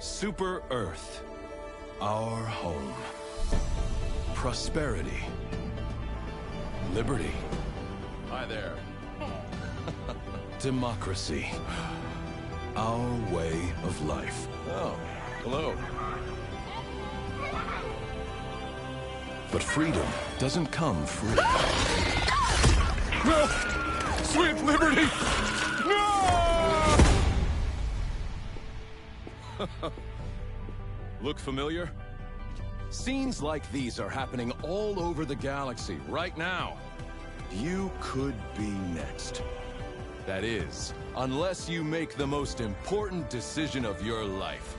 Super Earth, our home. Prosperity. Liberty. Hi there. Democracy. Our way of life. Oh, hello. But freedom doesn't come free. No! Sweet liberty! No! Look familiar? Scenes like these are happening all over the galaxy right now. You could be next. That is, unless you make the most important decision of your life.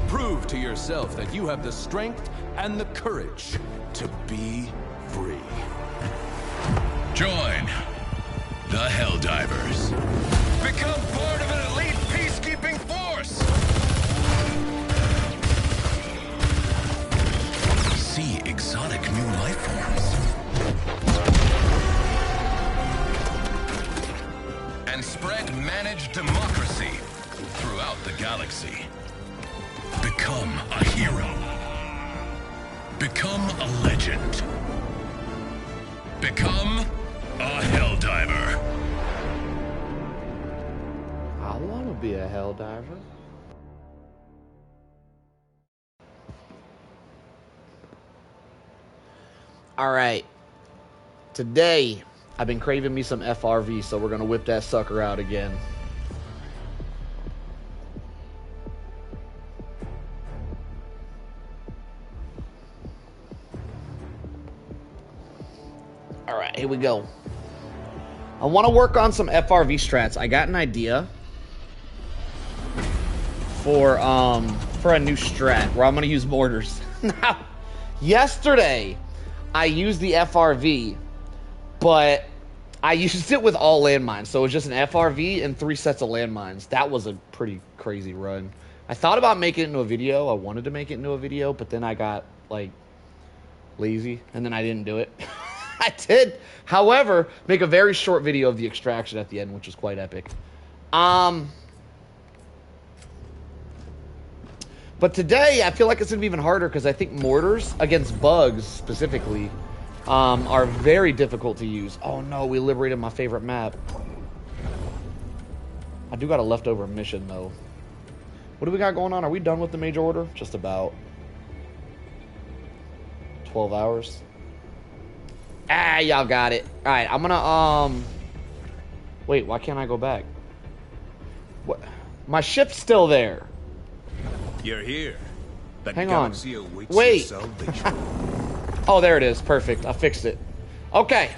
Prove to yourself that you have the strength and the courage to be free. Join the Helldivers. Become part of an elite peacekeeping force. See exotic new life forms. And spread managed democracy throughout the galaxy. Become a hero. Become a legend. Become a Helldiver. I want to be a Helldiver. All right. Today, I've been craving me some FRV, so we're going to whip that sucker out again. All right, here we go. I want to work on some FRV strats. I got an idea for a new strat where I'm going to use mortars. Now, yesterday I used the FRV, but I used it with all landmines. So it was just an FRV and 3 sets of landmines. That was a pretty crazy run. I thought about making it into a video. I wanted to make it into a video, but then I got like lazy and then I didn't do it. I did, however, make a very short video of the extraction at the end, which was quite epic. But today, I feel like it's going to be even harder because I think mortars against bugs, specifically, are very difficult to use. Oh no, we liberated my favorite map. I do got a leftover mission, though. What do we got going on? Are we done with the major order? Just about 12 hours. Ah, y'all got it. All right, I'm gonna, wait, why can't I go back? What? My ship's still there. You're here. The Hang on. Wait. Oh, there it is. Perfect. I fixed it. Okay.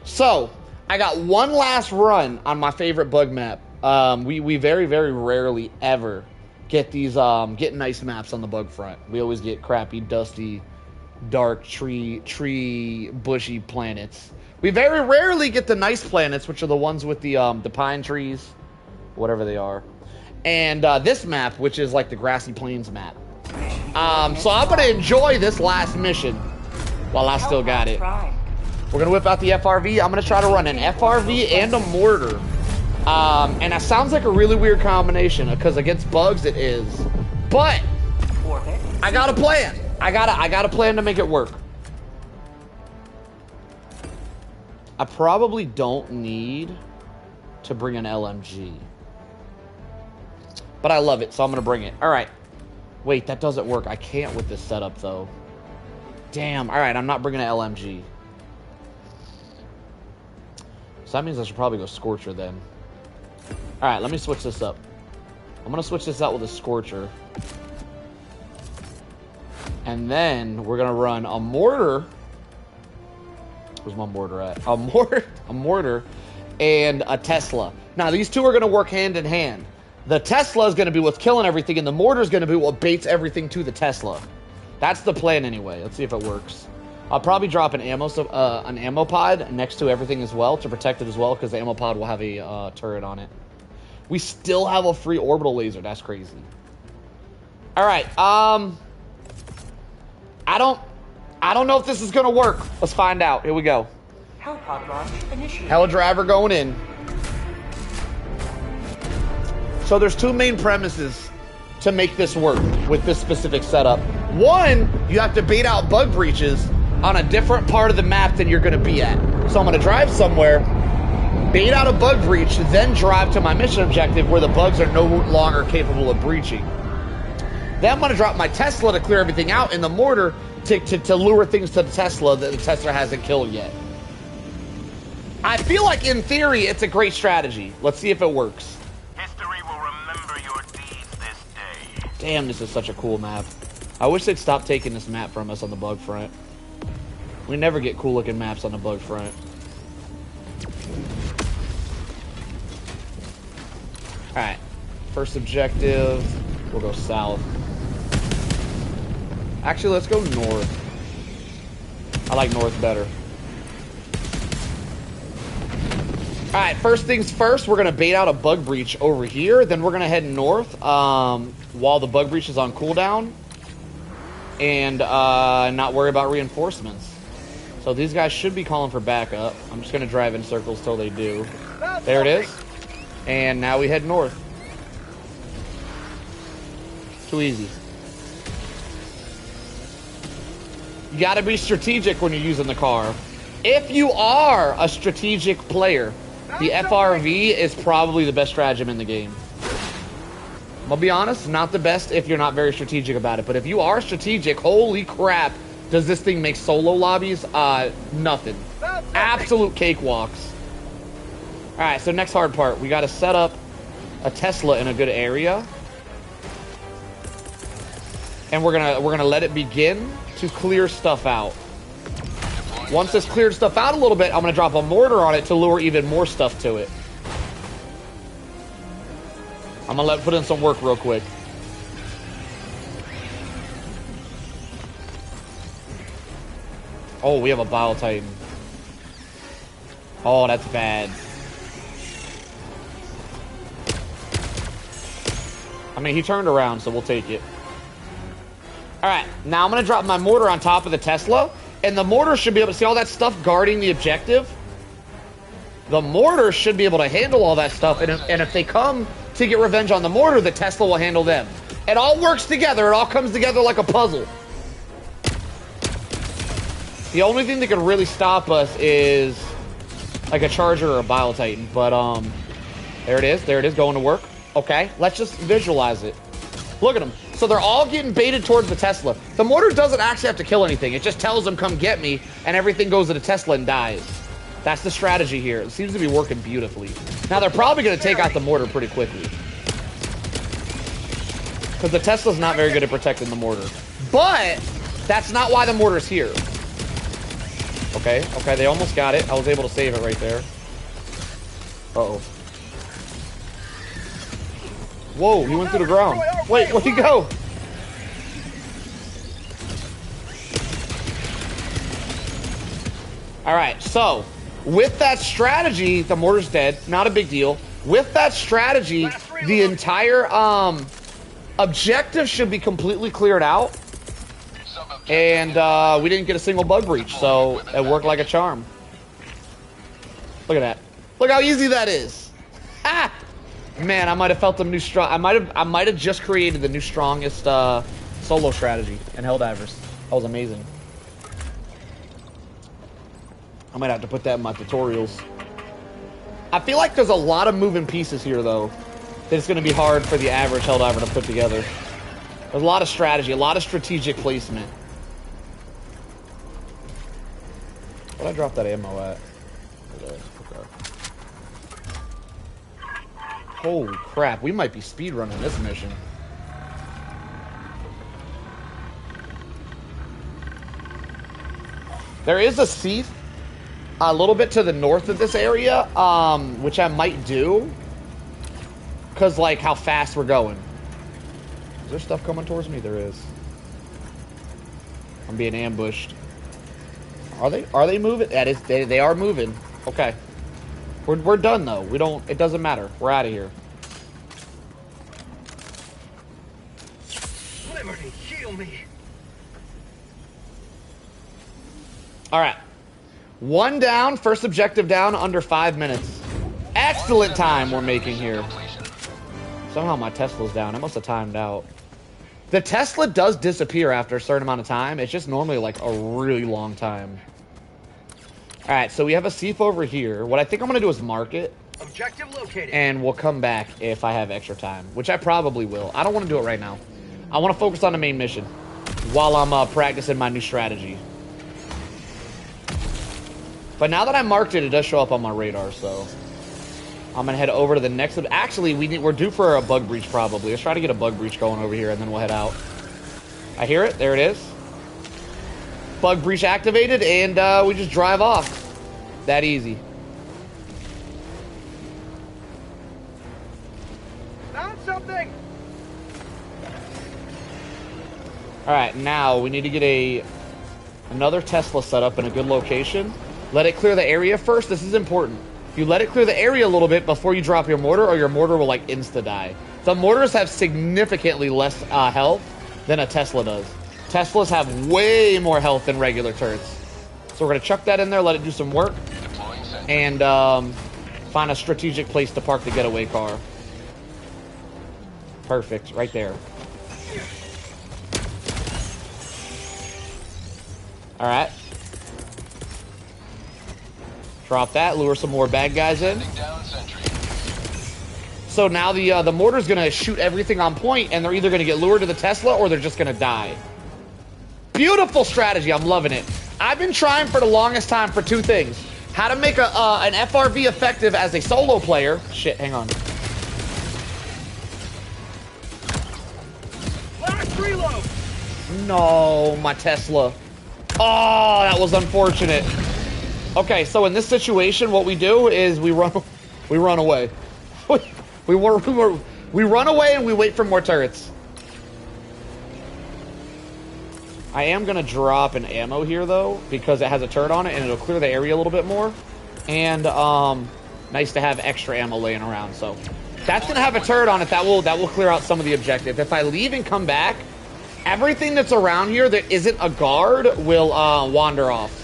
So, I got one last run on my favorite bug map. We very, very rarely ever get these, get nice maps on the bug front. We always get crappy, dusty, dark tree bushy planets. We very rarely get the nice planets, which are the ones with the pine trees, whatever they are, and this map, which is like the grassy plains map. So I'm gonna enjoy this last mission while I still got it. We're gonna whip out the FRV. I'm gonna try to run an FRV and a mortar, and that sounds like a really weird combination because against bugs it is, but I got a plan. I got a plan to make it work. I probably don't need to bring an LMG, but I love it, so I'm gonna bring it. All right. Wait, that doesn't work. I can't with this setup, though. Damn. All right, I'm not bringing an LMG. So that means I should probably go Scorcher then. All right, let me switch this up. I'm gonna switch this out with a Scorcher. And then we're gonna run a mortar. Where's my mortar at? A mortar, and a Tesla. Now these two are gonna work hand in hand. The Tesla is gonna be what's killing everything, and the mortar is gonna be what baits everything to the Tesla. That's the plan anyway. Let's see if it works. I'll probably drop an ammo pod next to everything as well to protect it as well, because the ammo pod will have a turret on it. We still have a free orbital laser. That's crazy. All right. I don't know if this is gonna work. Let's find out. Here we go. Hellpod launch initiated. HellDriver going in. So there's two main premises to make this work with this specific setup. One, you have to bait out bug breaches on a different part of the map than you're going to be at. So I'm going to drive somewhere, bait out a bug breach, then drive to my mission objective where the bugs are no longer capable of breaching. Then I'm going to drop my Tesla to clear everything out in the mortar to lure things to the Tesla that the Tesla hasn't killed yet. I feel like, in theory, it's a great strategy. Let's see if it works. History will remember your deeds this day. Damn, this is such a cool map. I wish they'd stop taking this map from us on the bug front. We never get cool looking maps on the bug front. Alright. First objective. We'll go south. Actually, let's go north. I like north better. Alright, first things first, we're going to bait out a bug breach over here. Then we're going to head north while the bug breach is on cooldown. And not worry about reinforcements. So these guys should be calling for backup. I'm just going to drive in circles till they do. There it is. And now we head north. Too easy. You got to be strategic when you're using the car. If you are a strategic player, the FRV is probably the best stratagem in the game. I'll be honest, not the best if you're not very strategic about it. But if you are strategic, holy crap, does this thing make solo lobbies? Nothing. Absolute cakewalks. Alright, so next hard part. We got to set up a Tesla in a good area. And we're gonna let it begin to clear stuff out. Once it's cleared stuff out a little bit, I'm gonna drop a mortar on it to lure even more stuff to it. I'm gonna put in some work real quick. Oh, we have a Bile Titan. Oh, that's bad. I mean, he turned around, so we'll take it. Alright, now I'm going to drop my mortar on top of the Tesla, and the mortar should be able to see all that stuff guarding the objective. The mortar should be able to handle all that stuff, and if they come to get revenge on the mortar, the Tesla will handle them. It all works together. It all comes together like a puzzle. The only thing that could really stop us is like a Charger or a Bile Titan, but there it is, going to work. Okay, let's just visualize it. Look at them. So they're all getting baited towards the Tesla. The mortar doesn't actually have to kill anything. It just tells them, come get me, and everything goes to the Tesla and dies. That's the strategy here. It seems to be working beautifully. Now, they're probably going to take out the mortar pretty quickly. Because the Tesla's not very good at protecting the mortar. But that's not why the mortar's here. Okay, they almost got it. I was able to save it right there. Uh-oh. Whoa, he went through the ground. Wait, where'd he go? Alright, so, with that strategy, the mortar's dead. Not a big deal. With that strategy, the entire objective should be completely cleared out. And we didn't get a single bug breach, so it worked like a charm. Look at that. Look how easy that is. Ah! Man, I might have felt the new strong. I might have just created the new strongest solo strategy in Helldivers. That was amazing. I might have to put that in my tutorials. I feel like there's a lot of moving pieces here, though, that it's going to be hard for the average Helldiver to put together. There's a lot of strategy, a lot of strategic placement. Where'd I drop that ammo at? Okay. Holy crap, we might be speedrunning this mission. There is a Seath a little bit to the north of this area, which I might do. Because, like, how fast we're going. Is there stuff coming towards me? There is. I'm being ambushed. Are they moving? That is, they are moving. Okay. We're done, though. It doesn't matter. We're out of here. Liberty, heal me. Alright. One down. First objective down under 5 minutes. Excellent time we're making here. Somehow my Tesla's down. It must have timed out. The Tesla does disappear after a certain amount of time. It's just normally like a really long time. Alright, so we have a Seif over here. What I think I'm going to do is mark it. Objective located. And we'll come back if I have extra time, which I probably will. I don't want to do it right now. I want to focus on the main mission while I'm practicing my new strategy. But now that I marked it, it does show up on my radar, so I'm gonna head over to the next. Actually, we're due for a bug breach probably. Let's try to get a bug breach going over here, and then we'll head out. I hear it. There it is. Bug breach activated, and we just drive off. That easy. Found something. All right, now we need to get another Tesla set up in a good location. Let it clear the area first. This is important. You let it clear the area a little bit before you drop your mortar, or your mortar will like insta-die. The mortars have significantly less health than a Tesla does. Teslas have way more health than regular turrets. So we're going to chuck that in there, let it do some work, and find a strategic place to park the getaway car. Perfect, right there. All right. Drop that, lure some more bad guys in. So now the mortar's gonna shoot everything on point, and they're either gonna get lured to the Tesla or they're just gonna die. Beautiful strategy, I'm loving it. I've been trying for the longest time for two things. How to make an FRV effective as a solo player. Shit, hang on. Last reload. No, my Tesla. Oh, that was unfortunate. Okay, so in this situation, what we do is we run away. we run away and we wait for more turrets. I am gonna drop an ammo here though, because it has a turret on it and it'll clear the area a little bit more. And nice to have extra ammo laying around. So that's gonna have a turret on it that will clear out some of the objective. If I leave and come back, everything that's around here that isn't a guard will wander off.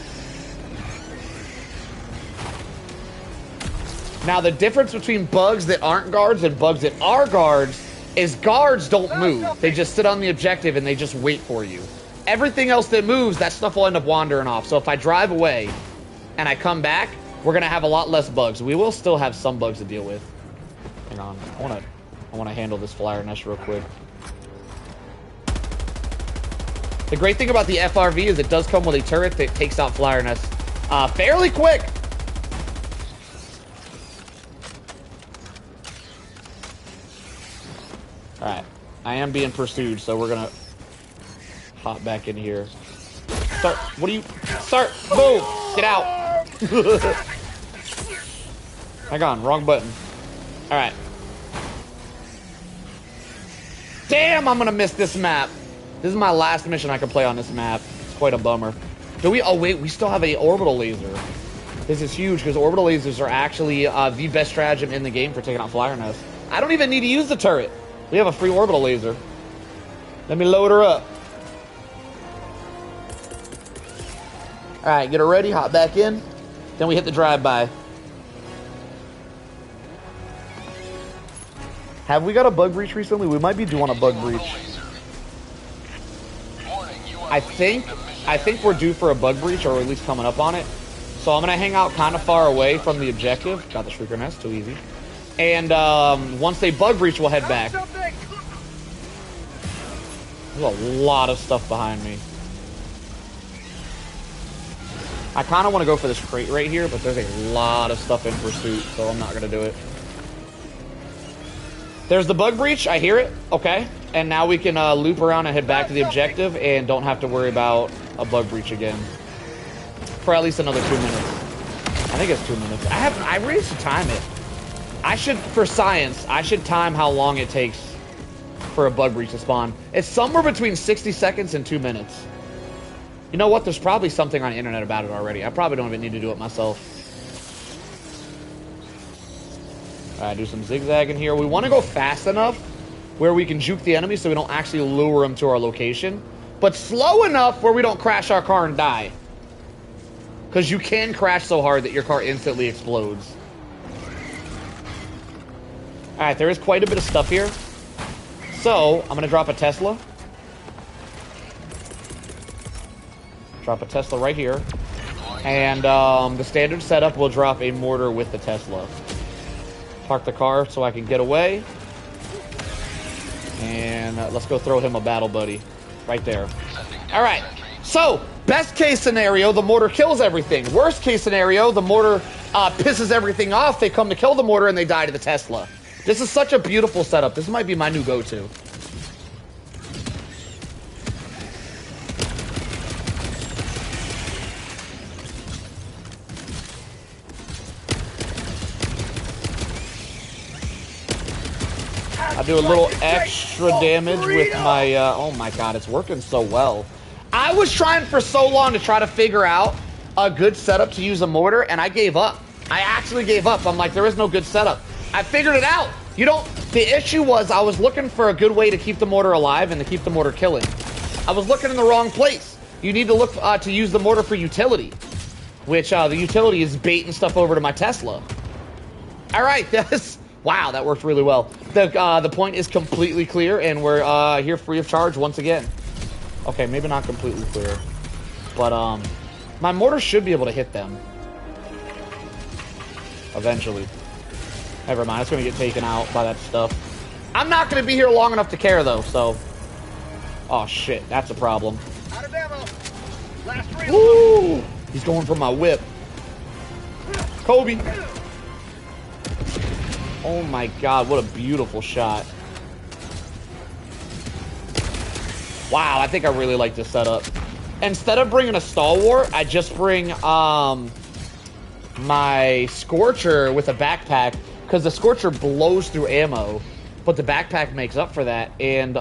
Now, the difference between bugs that aren't guards and bugs that are guards is guards don't move. They just sit on the objective and they just wait for you. Everything else that moves, that stuff will end up wandering off. So if I drive away and I come back, we're going to have a lot less bugs. We will still have some bugs to deal with. Hang on. I want to handle this flyer nest real quick. The great thing about the FRV is it does come with a turret that takes out flyer nests fairly quick. Alright, I am being pursued, so we're gonna hop back in here. Start, what do you, start, boom, get out. Hang on, wrong button. Alright. Damn, I'm gonna miss this map. This is my last mission I can play on this map. It's quite a bummer. Do we, oh wait, we still have a orbital laser. This is huge, because orbital lasers are actually the best stratagem in the game for taking out flyer nests. I don't even need to use the turret. We have a free orbital laser. Let me load her up. Alright, get her ready, hop back in. Then we hit the drive-by. Have we got a bug breach recently? We might be due on a bug breach. I think we're due for a bug breach, or at least coming up on it. So I'm going to hang out kind of far away from the objective. Got the Shrieker Nest, too easy. And once they bug breach, we'll head back. There's a lot of stuff behind me. I kind of want to go for this crate right here, but there's a lot of stuff in pursuit, so I'm not going to do it. There's the bug breach. I hear it. Okay. And now we can loop around and head back to the objective and don't have to worry about a bug breach again. For at least another 2 minutes. I think it's 2 minutes. I really should time it. I should, for science, I should time how long it takes for a bug breach to spawn. It's somewhere between 60 seconds and 2 minutes. You know what? There's probably something on the internet about it already. I probably don't even need to do it myself. Alright, do some zigzagging here. We want to go fast enough where we can juke the enemy so we don't actually lure them to our location. But slow enough where we don't crash our car and die. Because you can crash so hard that your car instantly explodes. Alright, there is quite a bit of stuff here. So, I'm going to drop a Tesla. Drop a Tesla right here. And the standard setup will drop a mortar with the Tesla. Park the car so I can get away. And let's go throw him a battle buddy. Right there. Alright, so, best case scenario, the mortar kills everything. Worst case scenario, the mortar pisses everything off. They come to kill the mortar and they die to the Tesla. This is such a beautiful setup. This might be my new go-to. I do a little extra damage with my, oh my god, it's working so well. I was trying for so long to try to figure out a good setup to use a mortar, and I gave up. I actually gave up. I'm like, there is no good setup. I figured it out. You don't, the issue was I was looking for a good way to keep the mortar alive and to keep the mortar killing. I was looking in the wrong place. You need to look to use the mortar for utility, which the utility is baiting stuff over to my Tesla. All right, wow, that worked really well. The point is completely clear, and we're here free of charge once again. Okay, maybe not completely clear, but my mortar should be able to hit them eventually. Never mind, it's going to get taken out by that stuff. I'm not going to be here long enough to care, though, so... Oh, shit, that's a problem. Out of ammo. Last reload. Woo! He's going for my whip. Kobe! Oh my god, what a beautiful shot. Wow, I think I really like this setup. Instead of bringing a stalwart, I just bring my Scorcher with a backpack, because the Scorcher blows through ammo, but the backpack makes up for that, and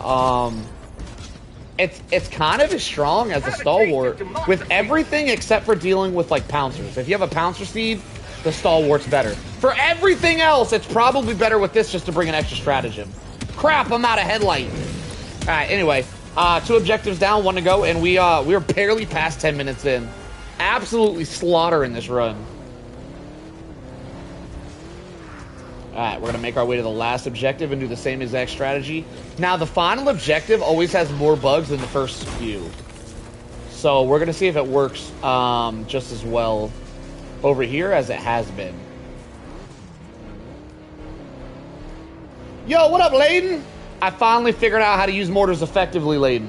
it's kind of as strong as a stalwart with everything except for dealing with like pouncers. If you have a pouncer seed, the stalwart's better. For everything else, it's probably better with this just to bring an extra stratagem. Crap, I'm out of headlight. All right, anyway, 2 objectives down, 1 to go, and we're barely past 10 minutes in. Absolutely slaughtering this run. Alright, we're going to make our way to the last objective and do the same exact strategy. Now, the final objective always has more bugs than the first few. So, we're going to see if it works just as well over here as it has been. Yo, what up, Layden? I finally figured out how to use mortars effectively, Layden.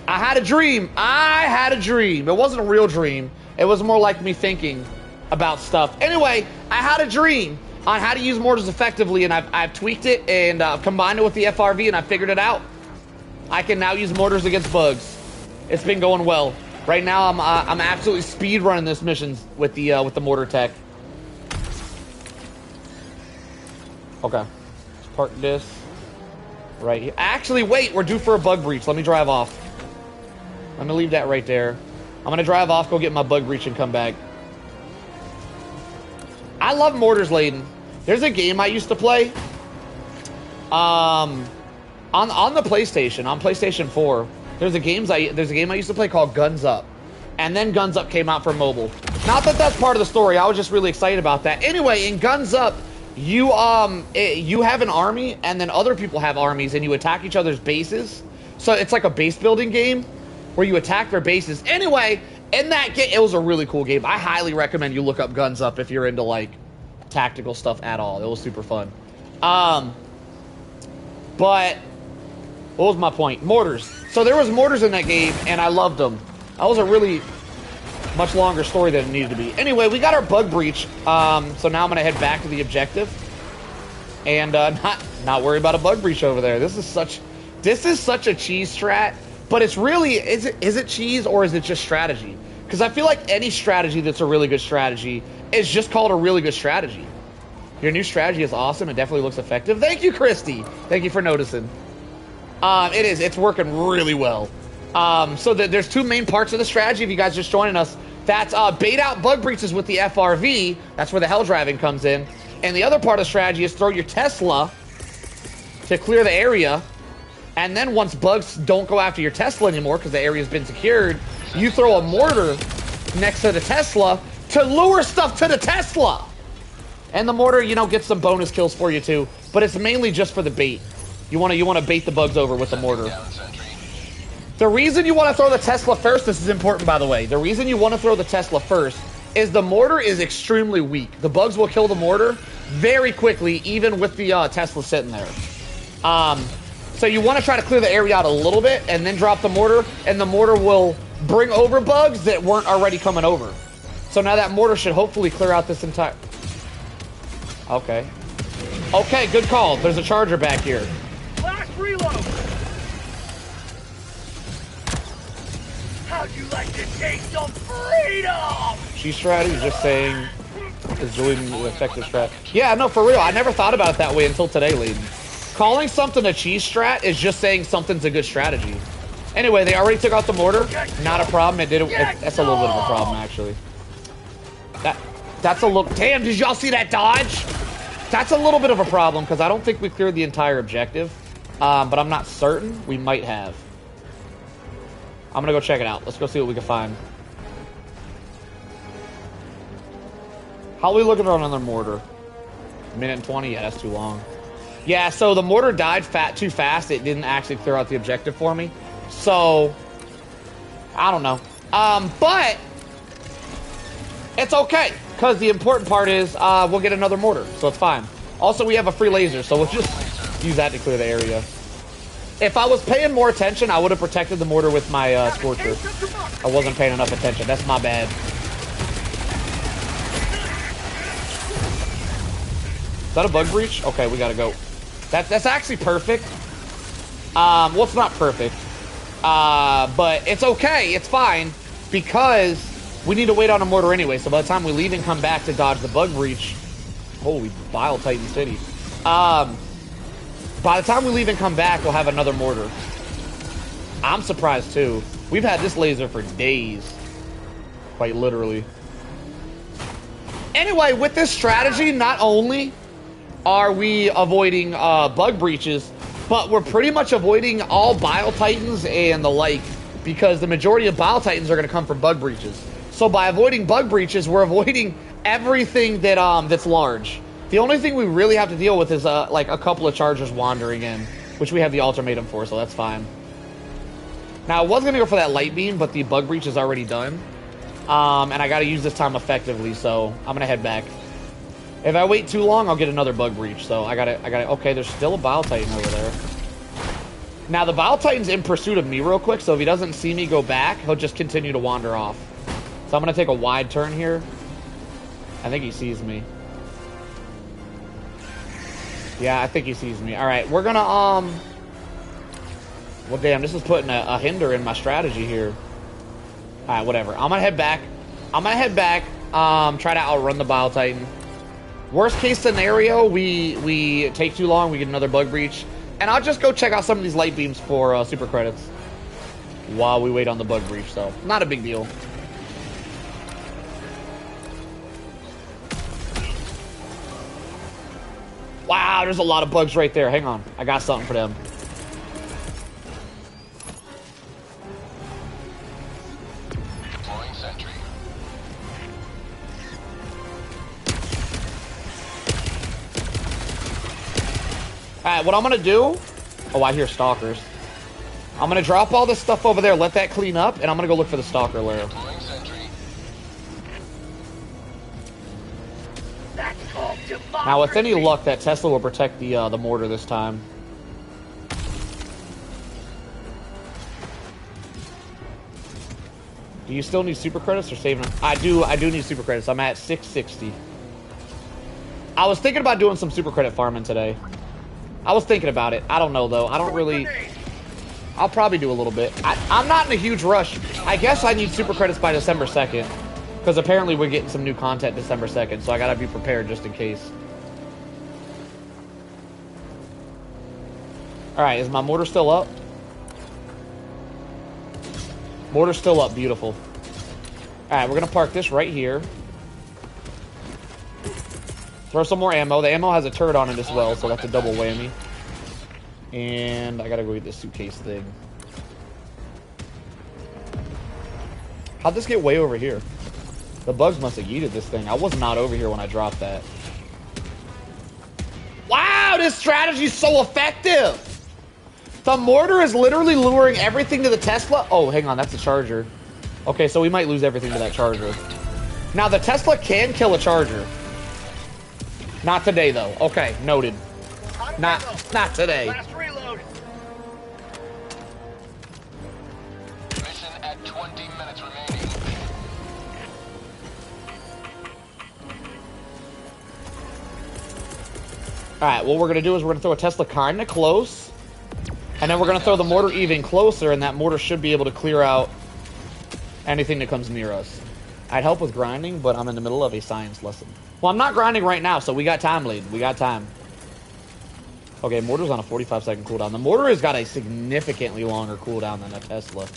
I had a dream. I had a dream. It wasn't a real dream. It was more like me thinking about stuff. Anyway, I had a dream on how to use mortars effectively, and I've tweaked it and combined it with the FRV, and I figured it out. I can now use mortars against bugs. It's been going well. Right now, I'm absolutely speed running this mission with the mortar tech. Okay, let's park this right here. Actually, wait, we're due for a bug breach. Let me drive off. Let me leave that right there. I'm gonna drive off, go get my bug breach, and come back. I love mortars, Layden. There's a game I used to play on the PlayStation, on PlayStation 4. There's a game I used to play called Guns Up. And then Guns Up came out for mobile. Not that that's part of the story. I was just really excited about that. Anyway, in Guns Up, you have an army, and then other people have armies, and you attack each other's bases. So it's like a base building game where you attack their bases. Anyway, in that game, it was a really cool game. I highly recommend you look up Guns Up if you're into like tactical stuff at all. It was super fun. But what was my point? Mortars. So there was mortars in that game, and I loved them. That was a really much longer story than it needed to be. Anyway, we got our bug breach. So now I'm gonna head back to the objective, and not worry about a bug breach over there. This is such a cheese strat. But it's really, is it cheese or is it just strategy? Because I feel like any strategy that's a really good strategy is just called a really good strategy. Your new strategy is awesome. It definitely looks effective. Thank you, Christy. Thank you for noticing. It's working really well. So there's 2 main parts of the strategy. If you guys are just joining us, that's bait out bug breaches with the FRV. That's where the HellDriving comes in. And the other part of the strategy is throw your Tesla to clear the area. And then once bugs don't go after your Tesla anymore because the area's been secured, you throw a mortar next to the Tesla to lure stuff to the Tesla. And the mortar, you know, gets some bonus kills for you too, but it's mainly just for the bait. You want to bait the bugs over with the mortar. The reason you want to throw the Tesla first, this is important by the way, the reason you want to throw the Tesla first is the mortar is extremely weak. The bugs will kill the mortar very quickly, even with the Tesla sitting there. So you want to try to clear the area out a little bit and then drop the mortar, and the mortar will bring over bugs that weren't already coming over. So now that mortar should hopefully clear out this entire... Okay. Okay, good call. There's a charger back here. Last reload. How'd you like to taste some freedom? Cheese strategy is just saying is doing the effective strat. Yeah, no, for real. I never thought about it that way until today, Layden. Calling something a cheese strat is just saying something's a good strategy. Anyway, they already took out the mortar. Not a problem. It did. That's a little bit of a problem, actually. That's a look. Damn, did y'all see that dodge? That's a little bit of a problem because I don't think we cleared the entire objective. But I'm not certain. We might have. I'm gonna go check it out. Let's go see what we can find. How are we looking on another mortar? Minute and 20? Yeah, that's too long. Yeah, so the mortar died too fast. It didn't actually clear out the objective for me. So, I don't know. But it's okay. Because the important part is we'll get another mortar. So it's fine. Also, we have a free laser. So we'll just use that to clear the area. If I was paying more attention, I would have protected the mortar with my Scorcher. I wasn't paying enough attention. That's my bad. Is that a bug breach? Okay, we gotta go. That's actually perfect. Well, it's not perfect. But it's okay. It's fine. Because we need to wait on a mortar anyway. So by the time we leave and come back to dodge the bug breach... Holy Bile Titan City. By the time we leave and come back, we'll have another mortar. I'm surprised too. We've had this laser for days. Quite literally. Anyway, with this strategy, not only are we avoiding bug breaches, but we're pretty much avoiding all Bile Titans and the like, because the majority of Bile Titans are going to come from bug breaches. So by avoiding bug breaches, we're avoiding everything that that's large. The only thing we really have to deal with is like a couple of chargers wandering in, which we have the ultimatum for, so that's fine. Now, I was going to go for that light beam, but the bug breach is already done. And I got to use this time effectively, so I'm going to head back. If I wait too long, I'll get another bug breach, so I got to... Okay, there's still a Bile Titan over there. Now, the Bile Titan's in pursuit of me real quick, so if he doesn't see me go back, he'll just continue to wander off. So I'm going to take a wide turn here. I think he sees me. Yeah, I think he sees me. Alright, we're gonna, well, damn, this is putting a hinder in my strategy here. Alright, whatever. I'm gonna head back. Try to outrun the Bile Titan. Worst case scenario, we take too long, we get another bug breach. And I'll just go check out some of these light beams for super credits while we wait on the bug breach, so not a big deal. Wow, there's a lot of bugs right there. Hang on. I got something for them. Deploying sentry. Alright, what I'm gonna do... Oh, I hear stalkers. I'm gonna drop all this stuff over there, let that clean up, and I'm gonna go look for the stalker lair. Deploying sentry. That's called democracy. Now, with any luck, that Tesla will protect the mortar this time. Do you still need super credits or saving them? I do need super credits. I'm at 660. I was thinking about doing some super credit farming today. I was thinking about it. I don't know, though. I don't really... I'll probably do a little bit. I'm not in a huge rush. I guess I need super credits by December 2nd. Because apparently we're getting some new content December 2nd. So I gotta be prepared just in case. Alright, is my mortar still up? Mortar's still up. Beautiful. Alright, we're gonna park this right here. Throw some more ammo. The ammo has a turret on it as well, so that's a double whammy. And I gotta go get this suitcase thing. How'd this get way over here? The bugs must have yeeted this thing. I was not over here when I dropped that. this strategy's so effective. The mortar is literally luring everything to the Tesla. Oh, hang on, that's a charger. Okay, so we might lose everything to that charger. Now, the Tesla can kill a charger. Not today, though. Okay, noted. Not today. Last reload. Mission at 20 minutes remaining. Alright, what we're going to do is we're going to throw a Tesla kind of close. And then we're going to throw the mortar even closer, and that mortar should be able to clear out anything that comes near us. I'd help with grinding, but I'm in the middle of a science lesson. Well, I'm not grinding right now, so we got time, lady. We got time. Okay, mortar's on a 45-second cooldown. The mortar has got a significantly longer cooldown than a Tesla.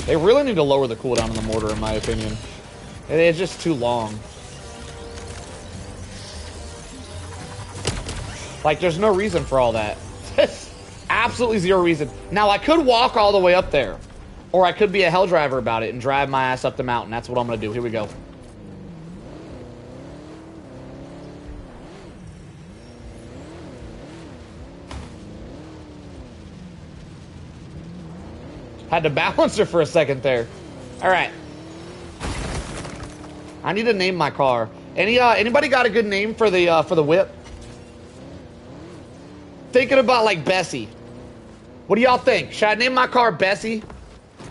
They really need to lower the cooldown on the mortar, in my opinion. It's just too long. Like, there's no reason for all that. Absolutely zero reason. Now, I could walk all the way up there. Or I could be a HellDriver about it and drive my ass up the mountain. That's what I'm going to do. Here we go. Had to balance her for a second there. All right. I need to name my car. Anybody got a good name for the whip? Thinking about like Bessie. What do y'all think? Should I name my car Bessie?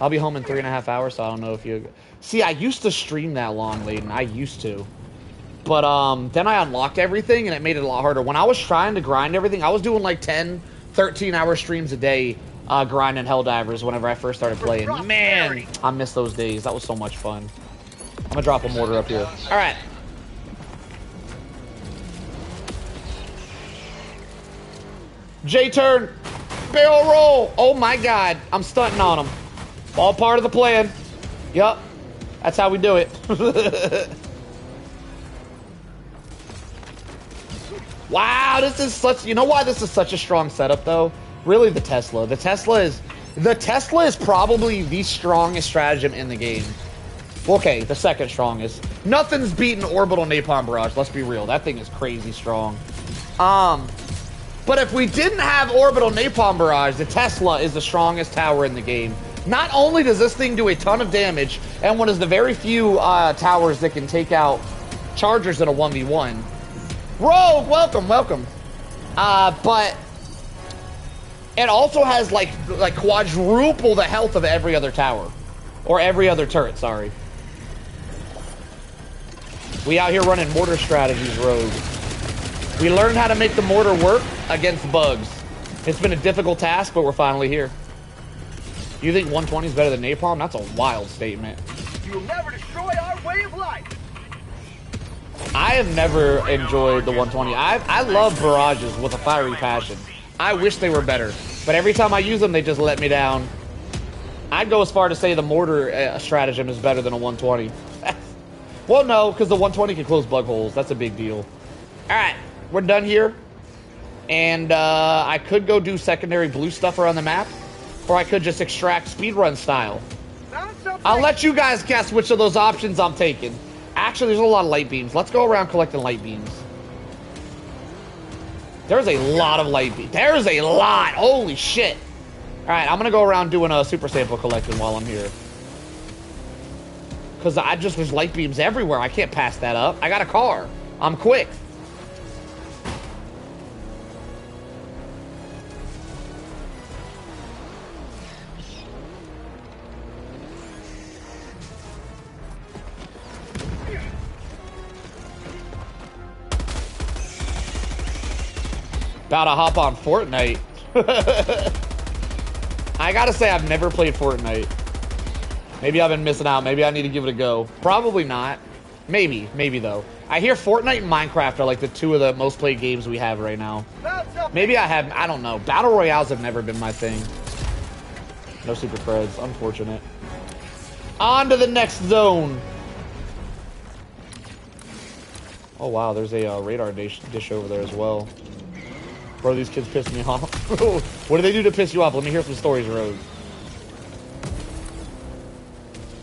I'll be home in 3.5 hours, so I don't know if you... See, I used to stream that long, Layden. I used to. But then I unlocked everything, and it made it a lot harder. When I was trying to grind everything, I was doing like 10, 13-hour streams a day grinding Helldivers whenever I first started playing. Man, I miss those days. That was so much fun. I'm going to drop a mortar up here. All right. J-turn. Barrel roll. Oh, my God. I'm stunting on him. All part of the plan. Yup. That's how we do it. Wow, this is such... You know why this is such a strong setup, though? Really, the Tesla. The Tesla is probably the strongest stratagem in the game. Okay, the second strongest. Nothing's beating Orbital Napalm Barrage. Let's be real. That thing is crazy strong. But if we didn't have Orbital Napalm Barrage, the Tesla is the strongest tower in the game. Not only does this thing do a ton of damage, and one of the very few towers that can take out chargers in a 1v1. Rogue, welcome, welcome. But it also has like quadruple the health of every other tower. Or every other turret, sorry. We out here running mortar strategies, Rogue. We learned how to make the mortar work against bugs. It's been a difficult task, but we're finally here. You think 120 is better than napalm? That's a wild statement. You'll never destroy our way of life. I have never enjoyed the 120. I love barrages with a fiery passion. I wish they were better, but every time I use them, they just let me down. I'd go as far to say the mortar stratagem is better than a 120. Well, no, because the 120 can close bug holes. That's a big deal. All right, we're done here. And I could go do secondary blue stuff around the map, or I could just extract speedrun style. I'll let you guys guess which of those options I'm taking. Actually, there's a lot of light beams. Let's go around collecting light beams. There's a lot of light beams. There's a lot. Holy shit. All right, I'm going to go around doing a super sample collecting while I'm here. Because there's light beams everywhere. I can't pass that up. I got a car. I'm quick. About to hop on Fortnite. I gotta say, I've never played Fortnite. Maybe I've been missing out. Maybe I need to give it a go. Probably not. Maybe though. I hear Fortnite and Minecraft are like the two of the most played games we have right now. Maybe I don't know. Battle Royales have never been my thing. No super creds. Unfortunate. On to the next zone. Oh wow, there's a radar dish over there as well. Bro, these kids piss me off. What do they do to piss you off? Let me hear some stories, Rogue.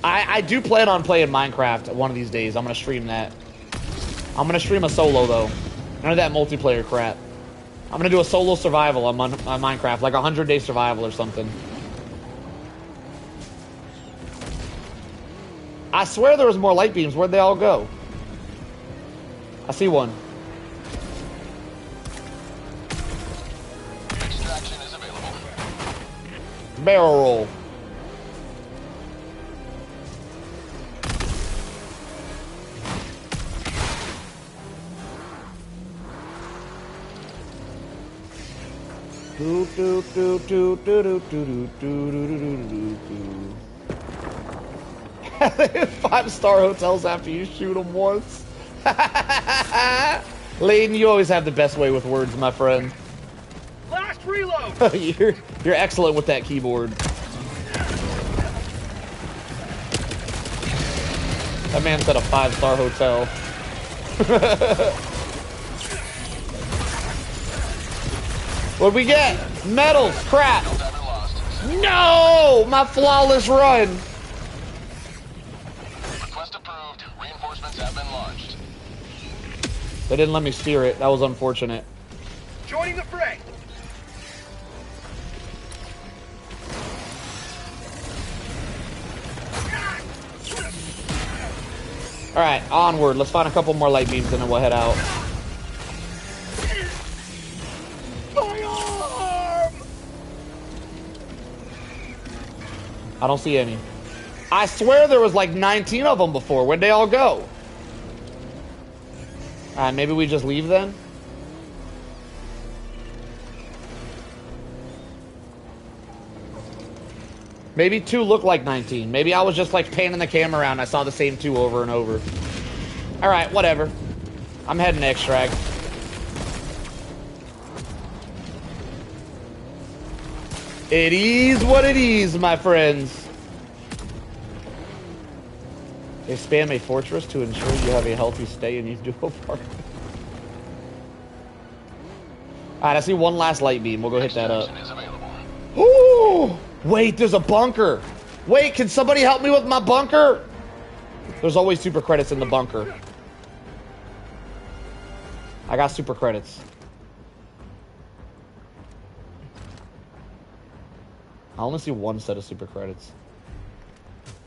I do plan on playing Minecraft one of these days. I'm going to stream that. I'm going to stream a solo, though. None of that multiplayer crap. I'm gonna do a solo survival on Minecraft, like 100-day survival or something. I swear there was more light beams. Where'd they all go? I see one. Extraction is available. Barrel roll. Do do do do do do do do do do do. 5-star hotels after you shoot them once. Layden, you always have the best way with words, my friend. Last reload. You're excellent with that keyboard. That man said a 5-star hotel. What'd we get? Medals! Crap! No! My flawless run! Request approved. Reinforcements have been launched. They didn't let me steer it. That was unfortunate. Joining the fray. Alright, onward. Let's find a couple more light beams and then we'll head out. My arm. I don't see any. I swear there was like 19 of them before. Where'd they all go? Alright, maybe we just leave then? Maybe 2 look like 19. Maybe I was just like panning the camera around. I saw the same 2 over and over. Alright, whatever. I'm heading to extract. It is what it is, my friends. They spam a fortress to ensure you have a healthy stay and you do a park. Alright, I see one last light beam. We'll go hit that up. Ooh! Wait, there's a bunker. Wait, can somebody help me with my bunker? There's always super credits in the bunker. I got super credits. I only see one set of super credits.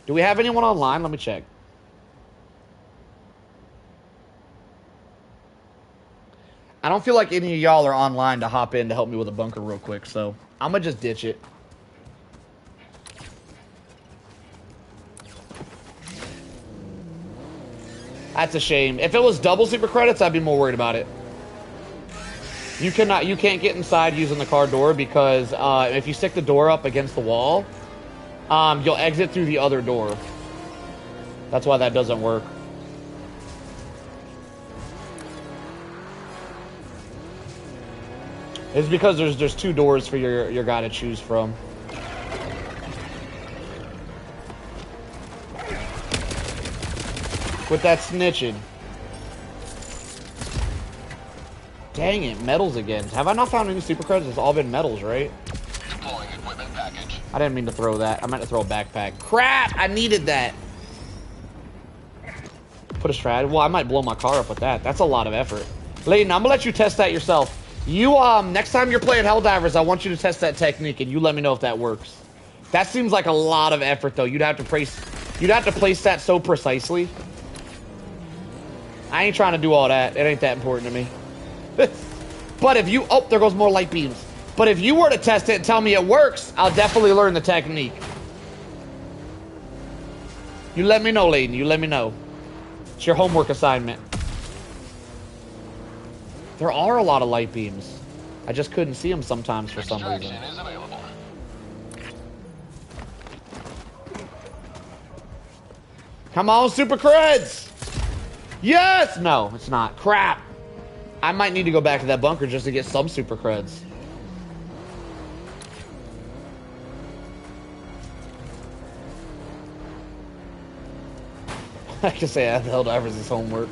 Do we have anyone online? Let me check. I don't feel like any of y'all are online to hop in to help me with a bunker real quick, so I'm gonna just ditch it. That's a shame. If it was double super credits, I'd be more worried about it. You can't get inside using the car door because if you stick the door up against the wall, you'll exit through the other door. That's why that doesn't work. It's because there's 2 doors for your guy to choose from. Quit that snitching. Dang it, metals again. Have I not found any super credits? It's all been metals, right? Deploying equipment package. I didn't mean to throw that. I meant to throw a backpack. Crap! I needed that. Put a strat. Well, I might blow my car up with that. That's a lot of effort. Layden, I'm gonna let you test that yourself. You, next time you're playing Helldivers, I want you to test that technique, and you let me know if that works. That seems like a lot of effort, though. You'd have to place that so precisely. I ain't trying to do all that. It ain't that important to me. But if you... Oh, there goes more light beams. But if you were to test it and tell me it works, I'll definitely learn the technique. You let me know, Layden. You let me know. It's your homework assignment. There are a lot of light beams. I just couldn't see them sometimes for some reason. Is available. Come on, super creds! Yes! No, it's not. Crap! I might need to go back to that bunker just to get some super creds. I can say Helldivers is homework.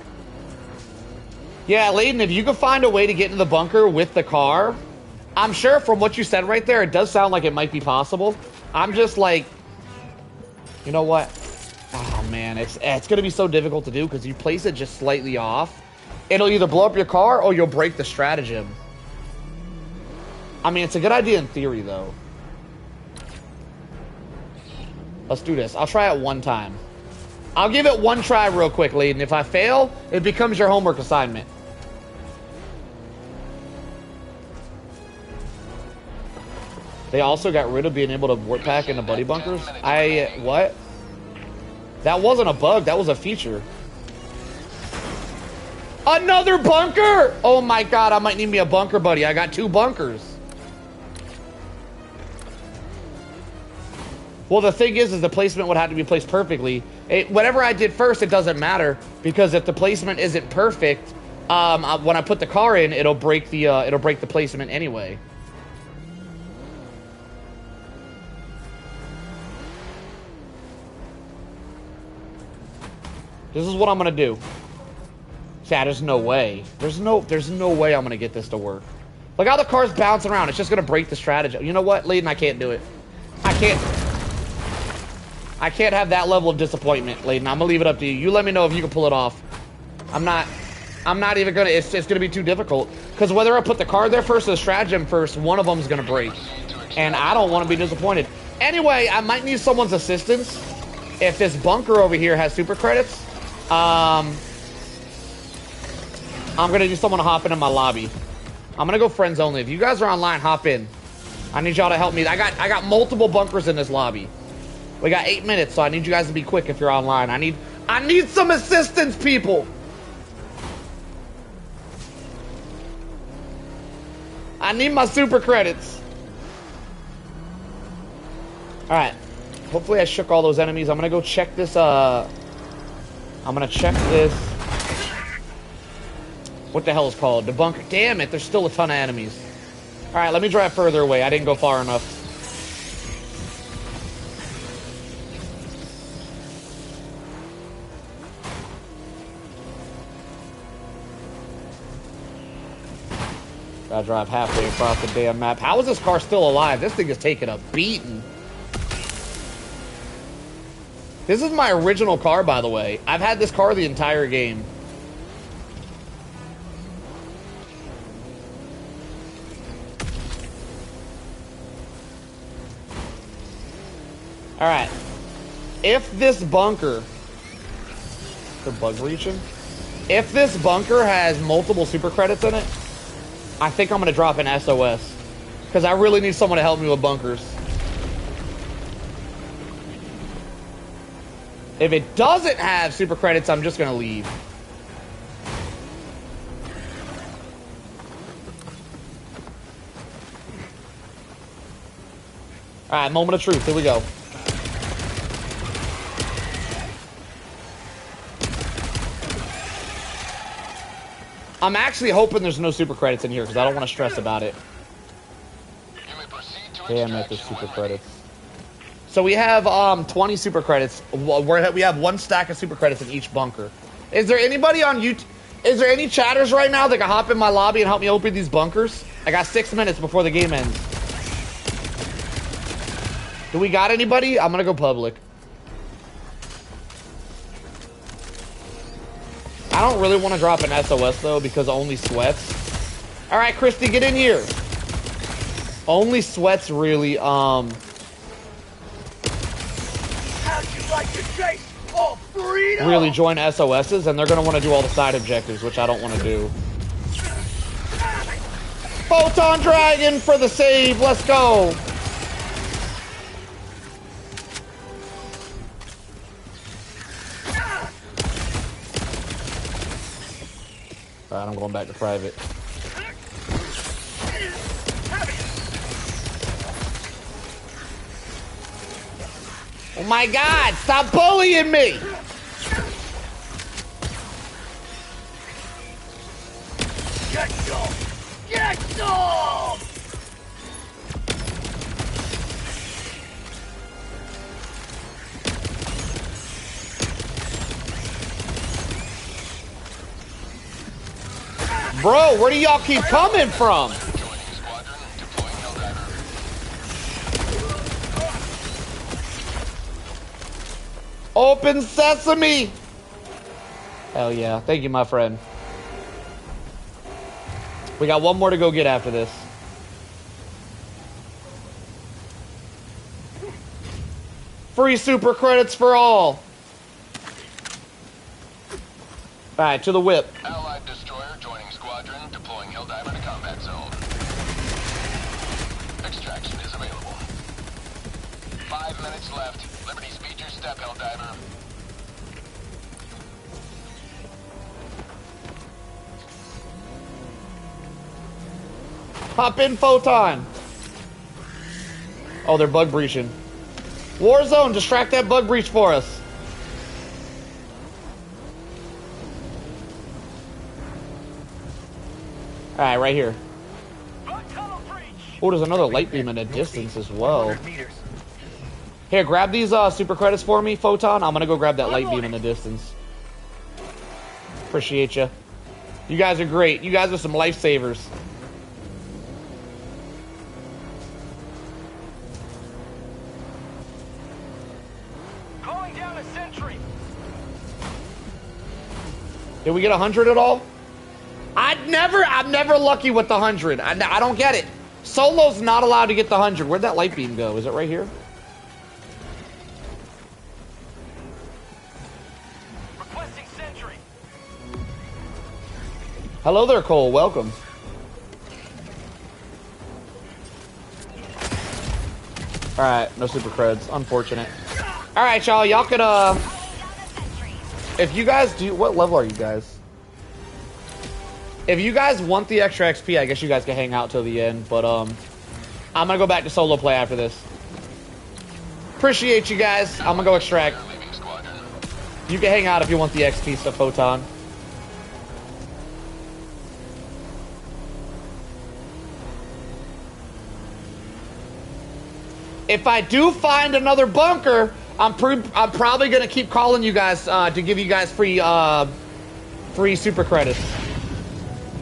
Yeah, Layden, if you could find a way to get into the bunker with the car, I'm sure from what you said right there, it does sound like it might be possible. I'm just like, you know what? Oh man, it's gonna be so difficult to do because you place it just slightly off, It'll either blow up your car or you'll break the stratagem. I mean, it's a good idea in theory, though. Let's do this. I'll try it one time. I'll give it one try real quickly, and if I fail, it becomes your homework assignment. They also got rid of being able to warp pack into buddy bunkers. What? That wasn't a bug, that was a feature. Another bunker! Oh my god, I might need me a bunker buddy. I got 2 bunkers. Well, the thing is the placement would have to be placed perfectly. Whatever I did first, it doesn't matter, because if the placement isn't perfect, when I put the car in, it'll break the placement anyway. This is what I'm gonna do. Yeah, there's no way. There's no way I'm gonna get this to work. Look how the car's bouncing around. It's just gonna break the strategy. You know what, Layden? I can't do it. I can't have that level of disappointment, Layden. I'm gonna leave it up to you. You let me know if you can pull it off. I'm not even gonna. It's gonna be too difficult, because whether I put the car there first or the stratagem first, one of them's gonna break, and I don't want to be disappointed. Anyway, I might need someone's assistance if this bunker over here has super credits. I'm gonna need someone to hop into my lobby. I'm gonna go friends only. If you guys are online, hop in. I need y'all to help me. I got multiple bunkers in this lobby. We got 8 minutes, so I need you guys to be quick if you're online. I need some assistance, people. I need my super credits. All right. Hopefully I shook all those enemies. I'm gonna go check this. I'm gonna check this. What the hell is called? The bunker. Damn it! There's still a ton of enemies. All right, let me drive further away. I didn't go far enough. Gotta drive halfway across the damn map. How is this car still alive? This thing is taking a beating. This is my original car, by the way. I've had this car the entire game. Alright. If this bunker... The bug reaching? If this bunker has multiple super credits in it, I think I'm going to drop an SOS. Because I really need someone to help me with bunkers. If it doesn't have super credits, I'm just going to leave. Alright, moment of truth. Here we go. I'm actually hoping there's no super credits in here because I don't want to stress about it. Damn it, there's super credits. So we have 20 super credits. We have 1 stack of super credits in each bunker. Is there anybody on YouTube? Is there any chatters right now that can hop in my lobby and help me open these bunkers? I got 6 minutes before the game ends. Do we got anybody? I'm gonna go public. I don't really want to drop an SOS though because only sweats. All right, Christy, get in here. Only sweats really. How'd you like to chase all freedom? Really join SOSs, and they're gonna want to do all the side objectives, which I don't want to do. Photon Dragon for the save. Let's go. Alright, I'm going back to private. Oh my god, stop bullying me! Get some! Get some! Bro, where do y'all keep coming from? Open sesame! Hell yeah. Thank you, my friend. We got one more to go get after this. Free super credits for all. Alright, to the whip. Allied destroyer joining squadron, deploying Helldiver to combat zone. Extraction is available. 5 minutes left. Liberty speed your step, Helldiver. Hop in, Photon. Oh, they're bug breaching. Warzone, distract that bug breach for us. Alright, right here. Oh, there's another light beam in the distance as well. Here, grab these super credits for me, Photon. I'm gonna go grab that light beam in the distance. Appreciate you. You guys are great. You guys are some lifesavers. Calling down a sentry. Did we get 100 at all? I'm never lucky with the 100. I don't get it. Solo's not allowed to get the 100. Where'd that light beam go? Is it right here? Requesting sentry. Hello there, Cole. Welcome. Alright, no super creds. Unfortunate. Alright, y'all. Y'all could, if you guys do... What level are you guys? If you guys want the extra XP, I guess you guys can hang out till the end. But, I'm gonna go back to solo play after this. Appreciate you guys. I'm gonna go extract. You can hang out if you want the XP stuff, Photon. If I do find another bunker, I'm probably gonna keep calling you guys to give you guys free super credits.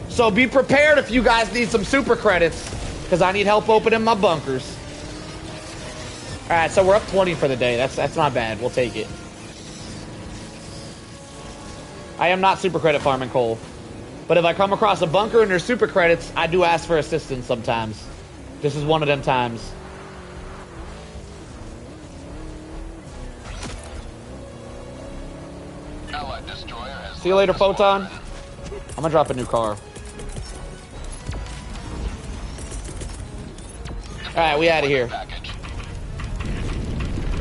So be prepared if you guys need some super credits, because I need help opening my bunkers. All right, so we're up 20 for the day. That's not bad. We'll take it. I am not super credit farming, Cole, but if I come across a bunker and there's super credits, I do ask for assistance sometimes. This is one of them times. See you later, Photon. I'm gonna drop a new car. Alright, we out of here.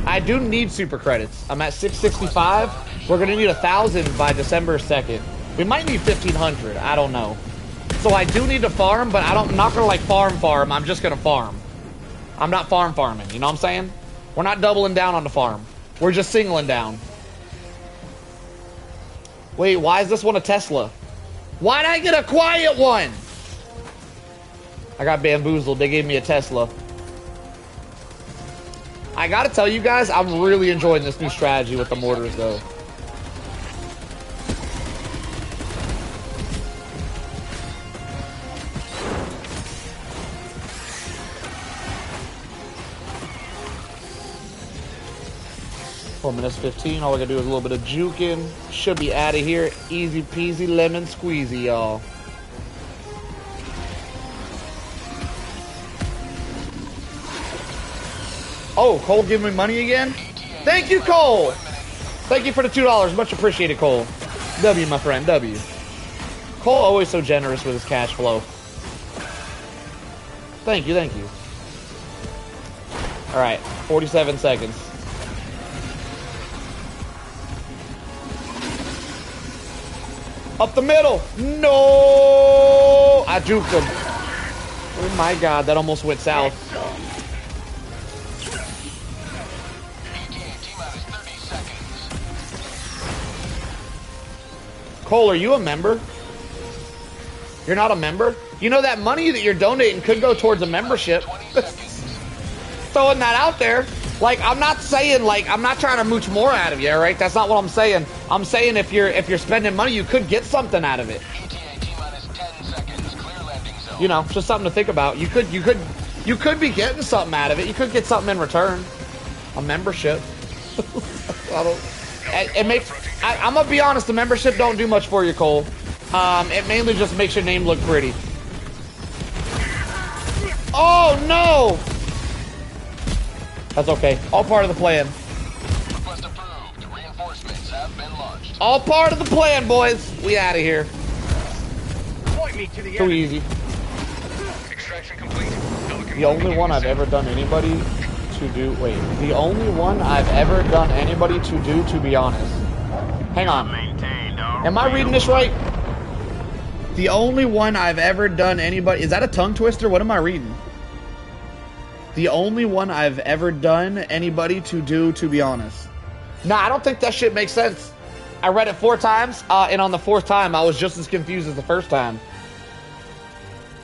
I do need super credits. I'm at 665. We're gonna need 1,000 by December 2nd. We might need 1,500. I don't know. So I do need to farm, but I'm not gonna like farm. I'm just gonna farm. I'm not farming. You know what I'm saying? We're not doubling down on the farm. We're just singling down. Wait, why is this one a Tesla? Why'd I get a quiet one? I got bamboozled. They gave me a Tesla. I gotta tell you guys, I'm really enjoying this new strategy with the mortars, though. -15. All I gotta do is a little bit of juking. Should be out of here. Easy peasy lemon squeezy, y'all. Oh, Cole giving me money again? Thank you, Cole! Thank you for the $2. Much appreciated, Cole. W, my friend, W. Cole always so generous with his cash flow. Thank you, thank you. Alright, 47 seconds. Up the middle! No! I juked him. Oh my god, that almost went south. Cole, are you a member? You're not a member? You know that money that you're donating could go towards a membership. Throwing that out there. Like, I'm not saying, like, I'm not trying to mooch more out of you, all right? That's not what I'm saying. I'm saying if you're spending money, you could get something out of it. You know, just something to think about. You could be getting something out of it. You could get something in return. A membership. I'm gonna be honest, the membership don't do much for you, Cole. It mainly just makes your name look pretty. Oh, no! That's okay. All part of the plan. Request approved. Reinforcements have been launched. All part of the plan, boys. We out of here. Point me to the Too enemy. easy. Extraction complete. The only one I've ever done anybody to do... Wait. The only one I've ever done anybody to do, to be honest. Hang on. Am I reading this right? The only one I've ever done anybody... Is that a tongue twister? What am I reading? The only one I've ever done anybody to do, to be honest. Nah, I don't think that shit makes sense. I read it 4 times, and on the 4th time, I was just as confused as the first time.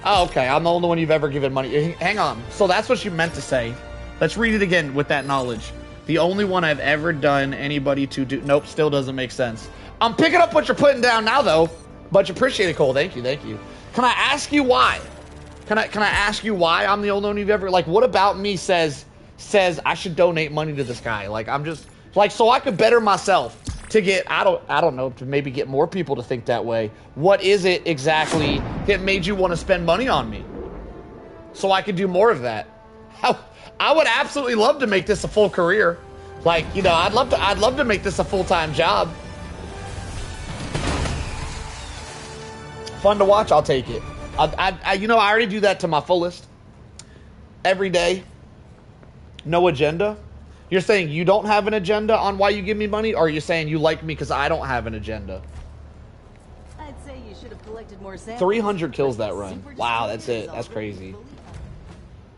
Oh, okay. I'm the only one you've ever given money. Hang on. So that's what you meant to say. Let's read it again with that knowledge. The only one I've ever done anybody to do... Nope, still doesn't make sense. I'm picking up what you're putting down now, though. Much appreciated, Cole. Thank you, thank you. Can I ask you why? Can I ask you why I'm the only one you've ever... Like, what about me says I should donate money to this guy? Like, I'm just... Like, so I could better myself to get... I don't know, to maybe get more people to think that way. What is it exactly that made you want to spend money on me? So I could do more of that. I would absolutely love to make this a full career. Like, you know, I'd love to make this a full-time job. Fun to watch, I'll take it. You know, I already do that to my fullest. Every day. No agenda. You're saying you don't have an agenda on why you give me money, or are you saying you like me because I don't have an agenda? I'd say you should have collected more samples. 300 kills that run. Wow, that's it. That's crazy.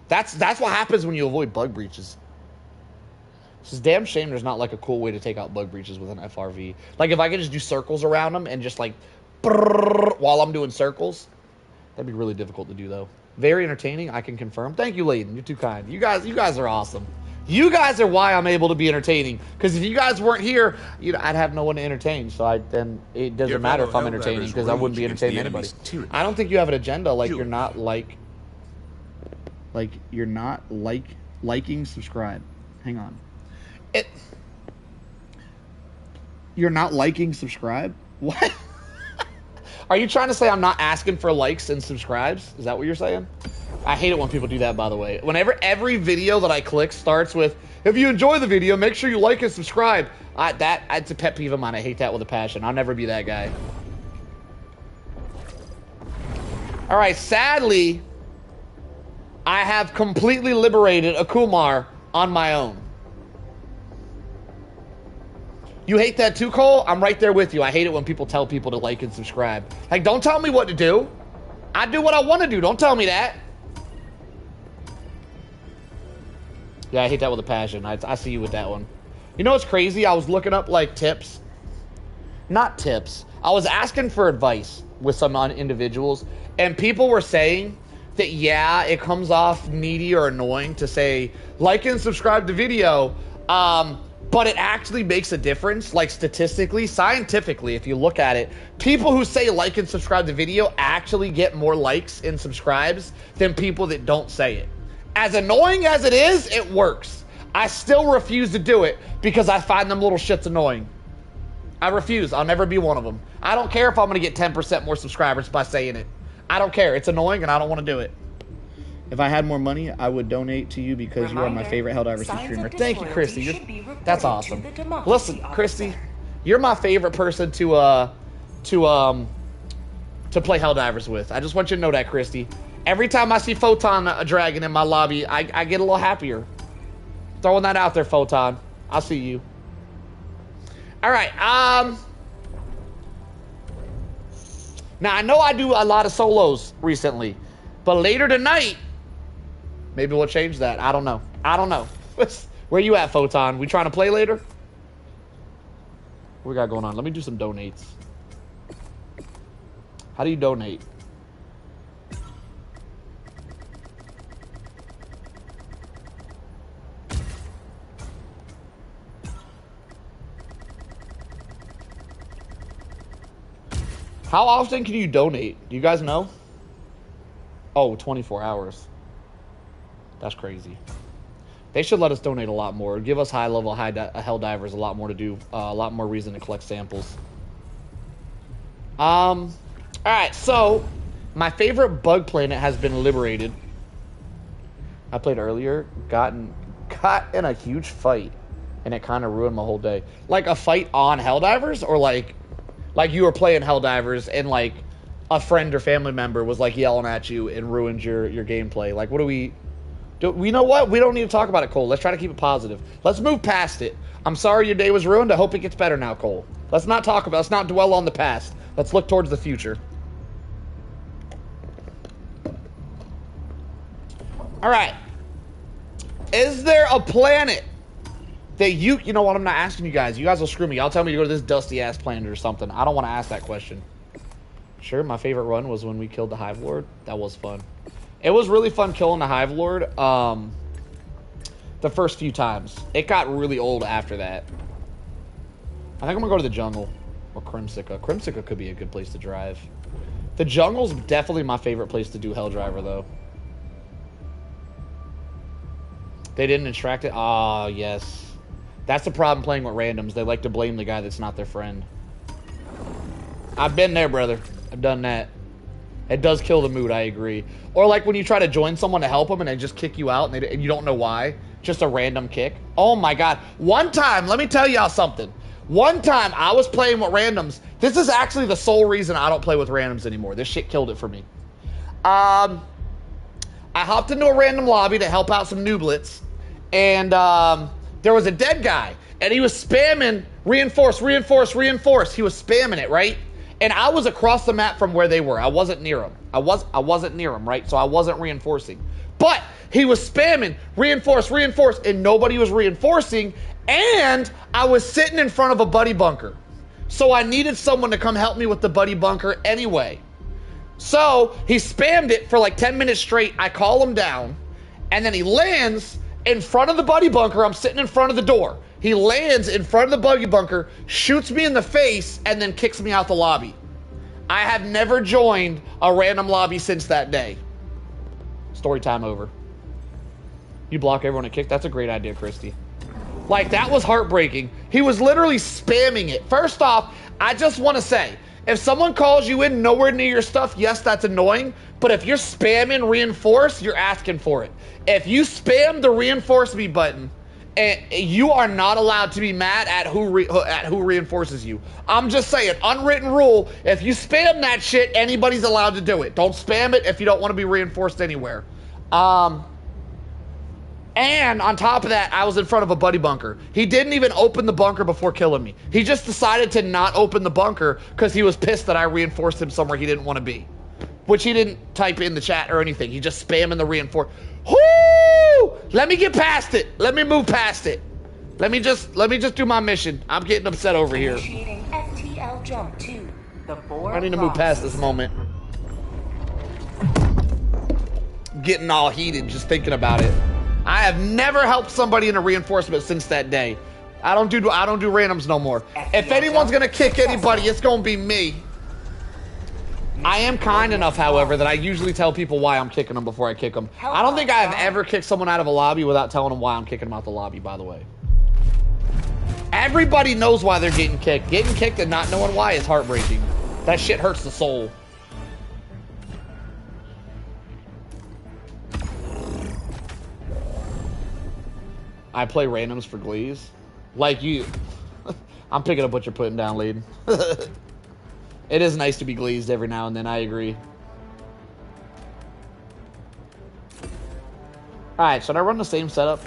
That's what happens when you avoid bug breaches. It's a damn shame there's not like a cool way to take out bug breaches with an FRV. Like if I could just do circles around them and just like while I'm doing circles, that'd be really difficult to do though. Very entertaining, I can confirm. Thank you, Layden. You're too kind. You guys are awesome. You guys are why I'm able to be entertaining. Because if you guys weren't here, you know, I'd have no one to entertain. So then it doesn't matter if I'm entertaining because I wouldn't be entertaining anybody. I don't think you have an agenda. Like you're not liking subscribe. Hang on. You're not liking subscribe? What? Are you trying to say I'm not asking for likes and subscribes? Is that what you're saying? I hate it when people do that, by the way. Whenever every video that I click starts with, if you enjoy the video, make sure you like and subscribe. That's a pet peeve of mine. I hate that with a passion. I'll never be that guy. All right, sadly, I have completely liberated Akumar on my own. You hate that too, Cole? I'm right there with you. I hate it when people tell people to like and subscribe. Like, don't tell me what to do. I do what I want to do. Don't tell me that. Yeah, I hate that with a passion. I see you with that one. You know what's crazy? I was looking up, like, tips. Not tips. I was asking for advice with some individuals, and people were saying that, yeah, it comes off needy or annoying to say, like and subscribe to video, but it actually makes a difference, like statistically, scientifically, if you look at it. People who say like and subscribe to video actually get more likes and subscribes than people that don't say it. As annoying as it is, it works. I still refuse to do it because I find them little shits annoying. I refuse. I'll never be one of them. I don't care if I'm going to get 10% more subscribers by saying it. I don't care. It's annoying and I don't want to do it. If I had more money, I would donate to you because you are my favorite Helldivers streamer. Thank you, Christy. That's awesome. Listen, Christy, you're my favorite person to play Helldivers with. I just want you to know that, Christy. Every time I see Photon Dragon in my lobby, I get a little happier. Throwing that out there, Photon. I'll see you. All right. Now, I know I do a lot of solos recently, but later tonight, maybe we'll change that. I don't know. I don't know. Where you at, Photon? We trying to play later? What we got going on? Let me do some donates. How do you donate? How often can you donate? Do you guys know? Oh, 24 hours. That's crazy. They should let us donate a lot more. Give us high-level Helldivers a lot more to do. A lot more reason to collect samples. Alright, so my favorite bug planet has been liberated. I played earlier, got in a huge fight, and it kind of ruined my whole day. Like a fight on Helldivers, or like you were playing Helldivers and like a friend or family member was like yelling at you and ruined your gameplay. Like, what do we do? You know what? We don't need to talk about it, Cole. Let's try to keep it positive. Let's move past it. I'm sorry your day was ruined. I hope it gets better now, Cole. Let's not dwell on the past. Let's look towards the future. All right. Is there a planet that you know what? I'm not asking you guys. You guys will screw me. Y'all tell me to go to this dusty ass planet or something. I don't want to ask that question. Sure, my favorite run was when we killed the Hive Lord. That was fun. It was really fun killing the Hive Lord the first few times. It got really old after that. I think I'm gonna go to the jungle or Crimsica. Crimsica could be a good place to drive. The jungle's definitely my favorite place to do HellDriver though. They didn't extract it? Ah, yes. That's the problem playing with randoms. They like to blame the guy that's not their friend. I've been there, brother. I've done that. It does kill the mood, I agree. Or like when you try to join someone to help them and they just kick you out and you don't know why. Just a random kick. Oh my God. One time, let me tell y'all something. One time I was playing with randoms. This is actually the sole reason I don't play with randoms anymore. This shit killed it for me. I hopped into a random lobby to help out some nooblets, and there was a dead guy, and he was spamming reinforce, reinforce, reinforce. He was spamming it, right? And I was across the map from where they were. I wasn't near him. I wasn't near him, right? So I wasn't reinforcing. But he was spamming reinforce, reinforce, and nobody was reinforcing, and I was sitting in front of a buddy bunker. So I needed someone to come help me with the buddy bunker anyway. So he spammed it for like 10 minutes straight. I call him down, and then he lands in front of the buddy bunker. I'm sitting in front of the door. He lands in front of the buddy bunker, shoots me in the face, and then kicks me out the lobby. I have never joined a random lobby since that day. Story time over. You block everyone and kick? That's a great idea, Christy. Like, that was heartbreaking. He was literally spamming it. First off, I just want to say, if someone calls you in nowhere near your stuff, yes, that's annoying. But if you're spamming reinforce, you're asking for it. If you spam the reinforce me button, you are not allowed to be mad at who reinforces you. I'm just saying, unwritten rule, if you spam that shit, anybody's allowed to do it. Don't spam it if you don't want to be reinforced anywhere. And on top of that, I was in front of a buddy bunker. He didn't even open the bunker before killing me. He just decided to not open the bunker because he was pissed that I reinforced him somewhere he didn't want to be. Which he didn't type in the chat or anything. He just spamming the reinforce. Whoo! Let me get past it. Let me move past it. Let me just do my mission. I'm getting upset over here. Initiating FTL jump to the board. I need to move past this moment. Getting all heated just thinking about it. I have never helped somebody in a reinforcement since that day. I don't do randoms no more. If anyone's gonna kick anybody, it's gonna be me. I am kind enough, however, that I usually tell people why I'm kicking them before I kick them. I don't think I have ever kicked someone out of a lobby without telling them why I'm kicking them out the lobby, by the way. Everybody knows why they're getting kicked. Getting kicked and not knowing why is heartbreaking. That shit hurts the soul. I play randoms for glees. Like you. I'm picking up what you're putting down, Layden. It is nice to be glazed every now and then, I agree. Alright, should I run the same setup?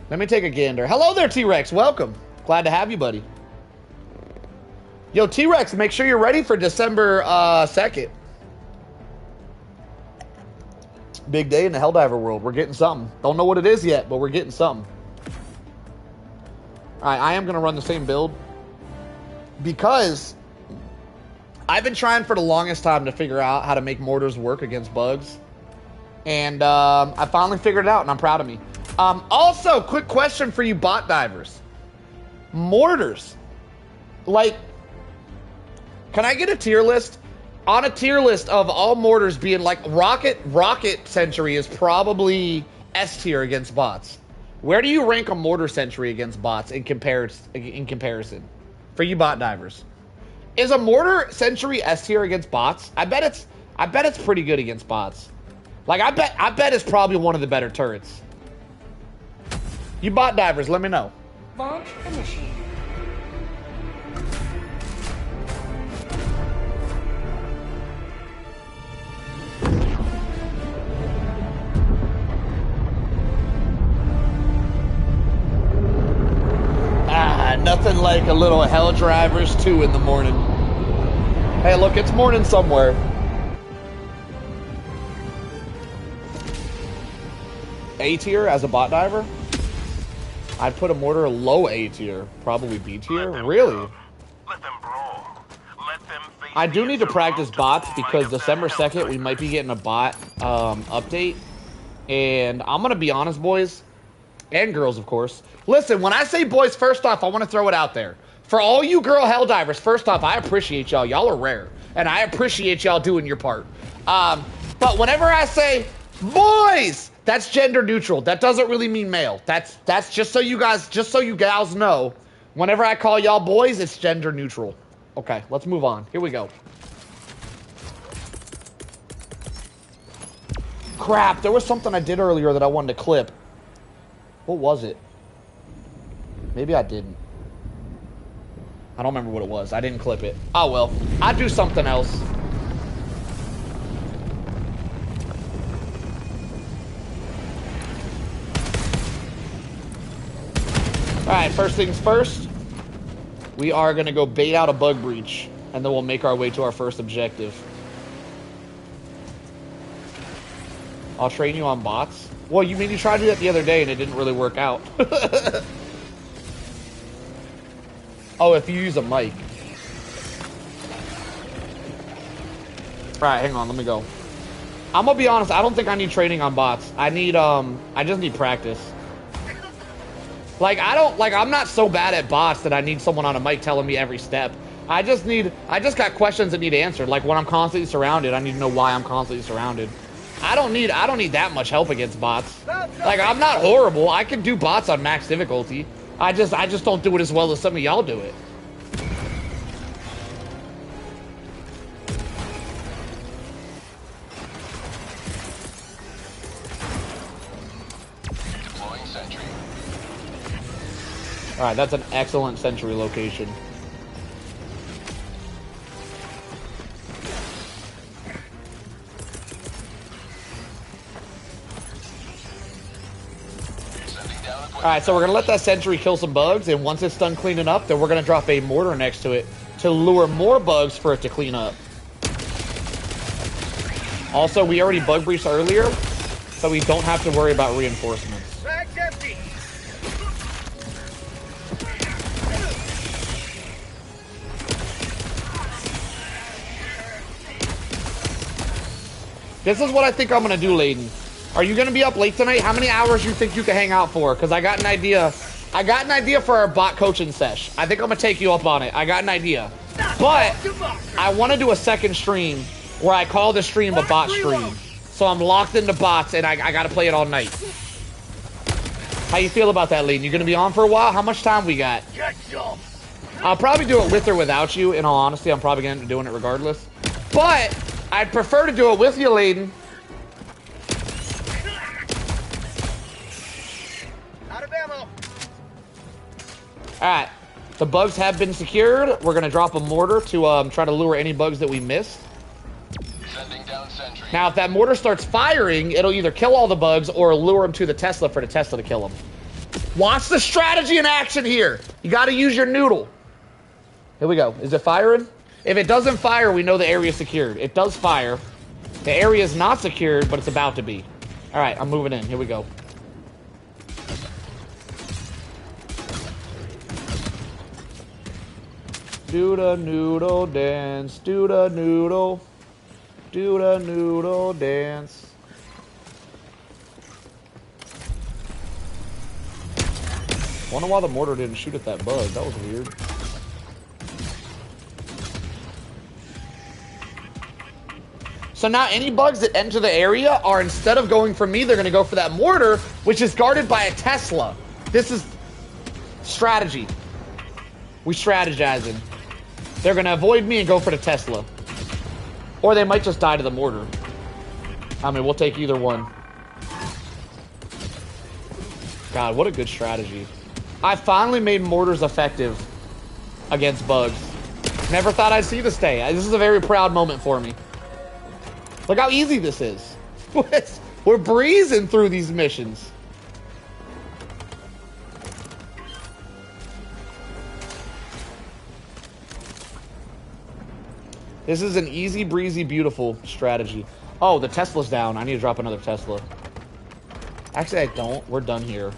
Let me take a gander. Hello there, T-Rex. Welcome. Glad to have you, buddy. Yo, T-Rex, make sure you're ready for December 2nd. Big day in the Helldiver world. We're getting something. Don't know what it is yet, but we're getting something. Alright, I am going to run the same build. Because I've been trying for the longest time to figure out how to make mortars work against bugs. And I finally figured it out, and I'm proud of me. Also, quick question for you bot divers. Mortars. Like, can I get a tier list? On a tier list of all mortars being like rocket sentry is probably S tier against bots. Where do you rank a mortar sentry against bots in comparison? For you bot divers. Is a mortar sentry S tier against bots? I bet it's pretty good against bots. Like I bet it's probably one of the better turrets. You bot divers, let me know. Launch initiated. Nothing like a little HellDrivers 2 in the morning. Hey, look, it's morning somewhere. A tier as a bot diver? I'd put a mortar low A tier, probably B tier. Really? Let them brawl. Let them face I do need to practice bots because December 2nd we might be getting a bot update. And I'm gonna be honest, boys. And girls, of course. Listen, when I say boys, first off, I want to throw it out there. For all you girl Helldivers, first off, I appreciate y'all. Y'all are rare. And I appreciate y'all doing your part. But whenever I say boys, that's gender neutral. That doesn't really mean male. That's just so you gals know. Whenever I call y'all boys, it's gender neutral. Okay, let's move on. Here we go. Crap, there was something I did earlier that I wanted to clip. What was it? Maybe I didn't. I don't remember what it was. I didn't clip it. Oh, well. I'd do something else. Alright, first things first. We are going to go bait out a bug breach. And then we'll make our way to our first objective. I'll train you on bots. Well, you mean you tried to do that the other day and it didn't really work out. Oh, if you use a mic. Alright, hang on, let me go. I'm gonna be honest, I don't think I need training on bots. I just need practice. I'm not so bad at bots that I need someone on a mic telling me every step. I just got questions that need answered. Like when I'm constantly surrounded, I need to know why I'm constantly surrounded. I don't need that much help against bots. Like, I'm not horrible. I can do bots on max difficulty. I just don't do it as well as some of y'all do it. Deploying sentry. Alright, that's an excellent sentry location. Alright, so we're going to let that sentry kill some bugs, and once it's done cleaning up, then we're going to drop a mortar next to it to lure more bugs for it to clean up. Also, we already bug breached earlier, so we don't have to worry about reinforcements. Bag's empty. This is what I think I'm going to do, Layden. Are you going to be up late tonight? How many hours do you think you can hang out for? Because I got an idea. I got an idea for our bot coaching sesh. I think I'm going to take you up on it. I got an idea. But I want to do a second stream where I call the stream a bot stream. So I'm locked into bots and I got to play it all night. How you feel about that, Layden? You going to be on for a while? How much time we got? I'll probably do it with or without you. In all honesty, I'm probably going to end up doing it regardless. But I'd prefer to do it with you, Layden. Alright, the bugs have been secured. We're going to drop a mortar to try to lure any bugs that we missed. Sending down sentry. Now, if that mortar starts firing, it'll either kill all the bugs or lure them to the Tesla for the Tesla to kill them. Watch the strategy in action here. You got to use your noodle. Here we go. Is it firing? If it doesn't fire, we know the area is secured. It does fire. The area is not secured, but it's about to be. Alright, I'm moving in. Here we go. Do the noodle dance, do the noodle dance. Wonder why the mortar didn't shoot at that bug. That was weird. So now any bugs that enter the area are, instead of going for me, they're going to go for that mortar, which is guarded by a Tesla. This is strategy. We strategizing. They're going to avoid me and go for the Tesla. Or they might just die to the mortar. I mean, we'll take either one. God, what a good strategy. I finally made mortars effective against bugs. Never thought I'd see this day. This is a very proud moment for me. Look how easy this is. We're breezing through these missions. This is an easy, breezy, beautiful strategy. Oh, the Tesla's down. I need to drop another Tesla. Actually, I don't. We're done here.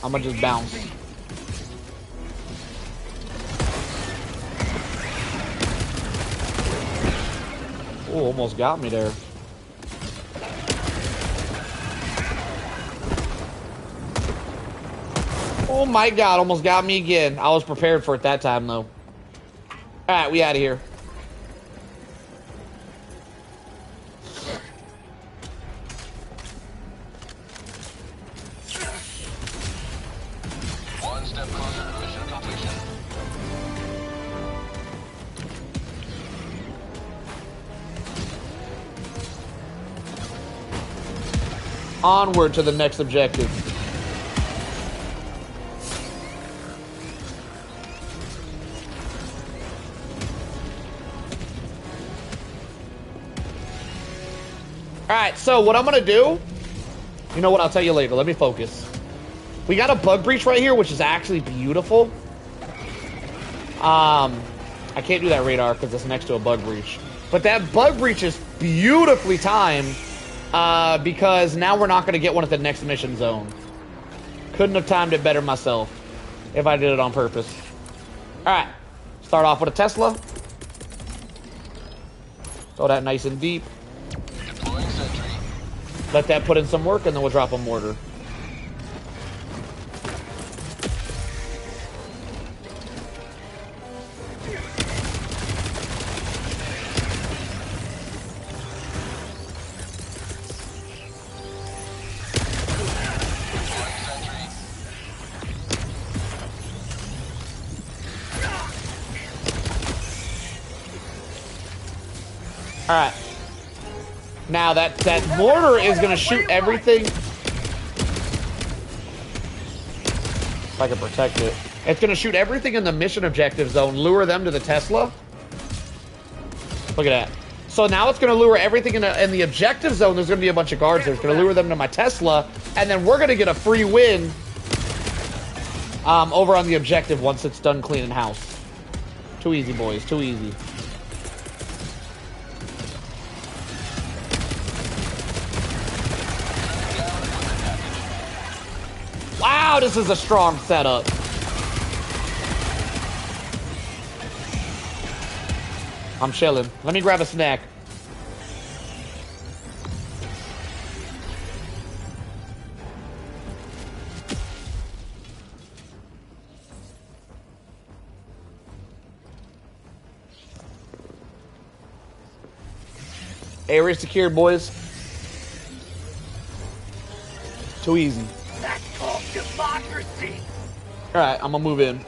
I'm gonna just bounce. Oh, almost got me there. Oh my God, almost got me again. I was prepared for it that time, though. Alright, we out of here. One step closer to mission completion. Onward to the next objective. Alright, so what I'm gonna do, you know what, I'll tell you later. Let me focus. We got a bug breach right here, which is actually beautiful. I can't do that radar because it's next to a bug breach. But that bug breach is beautifully timed because now we're not gonna get one at the next mission zone. Couldn't have timed it better myself if I did it on purpose. Alright, start off with a Tesla. Throw that nice and deep. Deploying sentry. Let that put in some work, and then we'll drop a mortar. Deploying sentry. Alright. Now that mortar is gonna shoot everything. If I can protect it. It's gonna shoot everything in the mission objective zone, lure them to the Tesla. Look at that. So now it's gonna lure everything in the objective zone. There's gonna be a bunch of guards there. It's gonna lure them to my Tesla, and then we're gonna get a free win over on the objective once it's done cleaning house. Too easy, boys. Too easy. Wow, this is a strong setup. I'm chilling. Let me grab a snack. Area secured, boys. Too easy. That's called democracy. Alright, I'm gonna move in.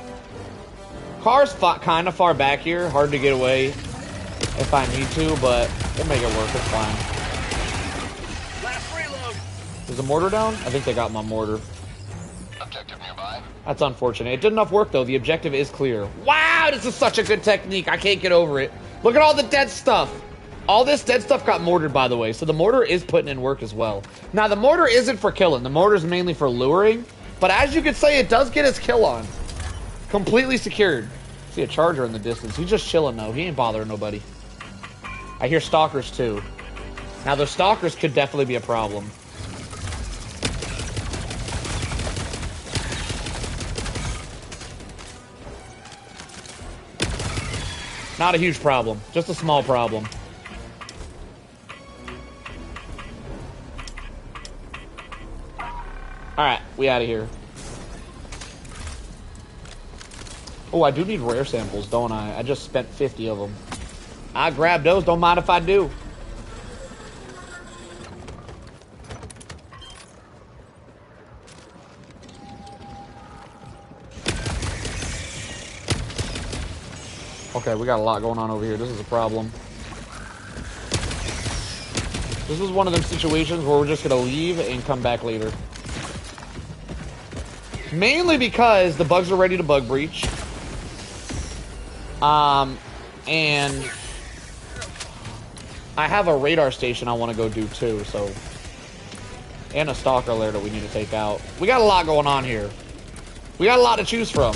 Car's kind of far back here. Hard to get away if I need to, but we'll make it work. It's fine. Last reload. Is the mortar down? I think they got my mortar. Objective nearby. That's unfortunate. It did enough work, though. The objective is clear. Wow, this is such a good technique. I can't get over it. Look at all the dead stuff. All this dead stuff got mortared, by the way, so the mortar is putting in work as well. Now, the mortar isn't for killing. The mortar is mainly for luring, but as you could say, it does get its kill on. Completely secured. See a charger in the distance. He's just chilling, though. He ain't bothering nobody. I hear stalkers, too. Now, the stalkers could definitely be a problem. Not a huge problem. Just a small problem. Alright, we out of here. Oh, I do need rare samples, don't I? I just spent 50 of them. I grabbed those, don't mind if I do. Okay, we got a lot going on over here. This is a problem. This is one of them situations where we're just gonna leave and come back later. Mainly because the bugs are ready to bug breach. And I have a radar station I want to go do too, so. And a stalker lair that we need to take out. We got a lot going on here. We got a lot to choose from.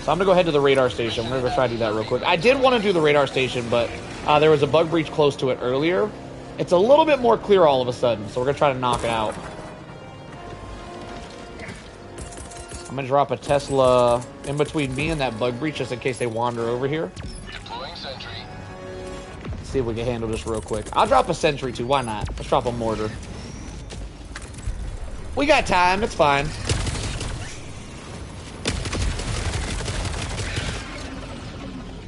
So I'm gonna go head to the radar station. I'm gonna go try to do that real quick. I did want to do the radar station, but there was a bug breach close to it earlier. It's a little bit more clear all of a sudden, so we're gonna try to knock it out. I'm gonna drop a Tesla in between me and that bug breach just in case they wander over here. Deploying sentry. Let's see if we can handle this real quick. I'll drop a sentry too. Why not? Let's drop a mortar. We got time. It's fine.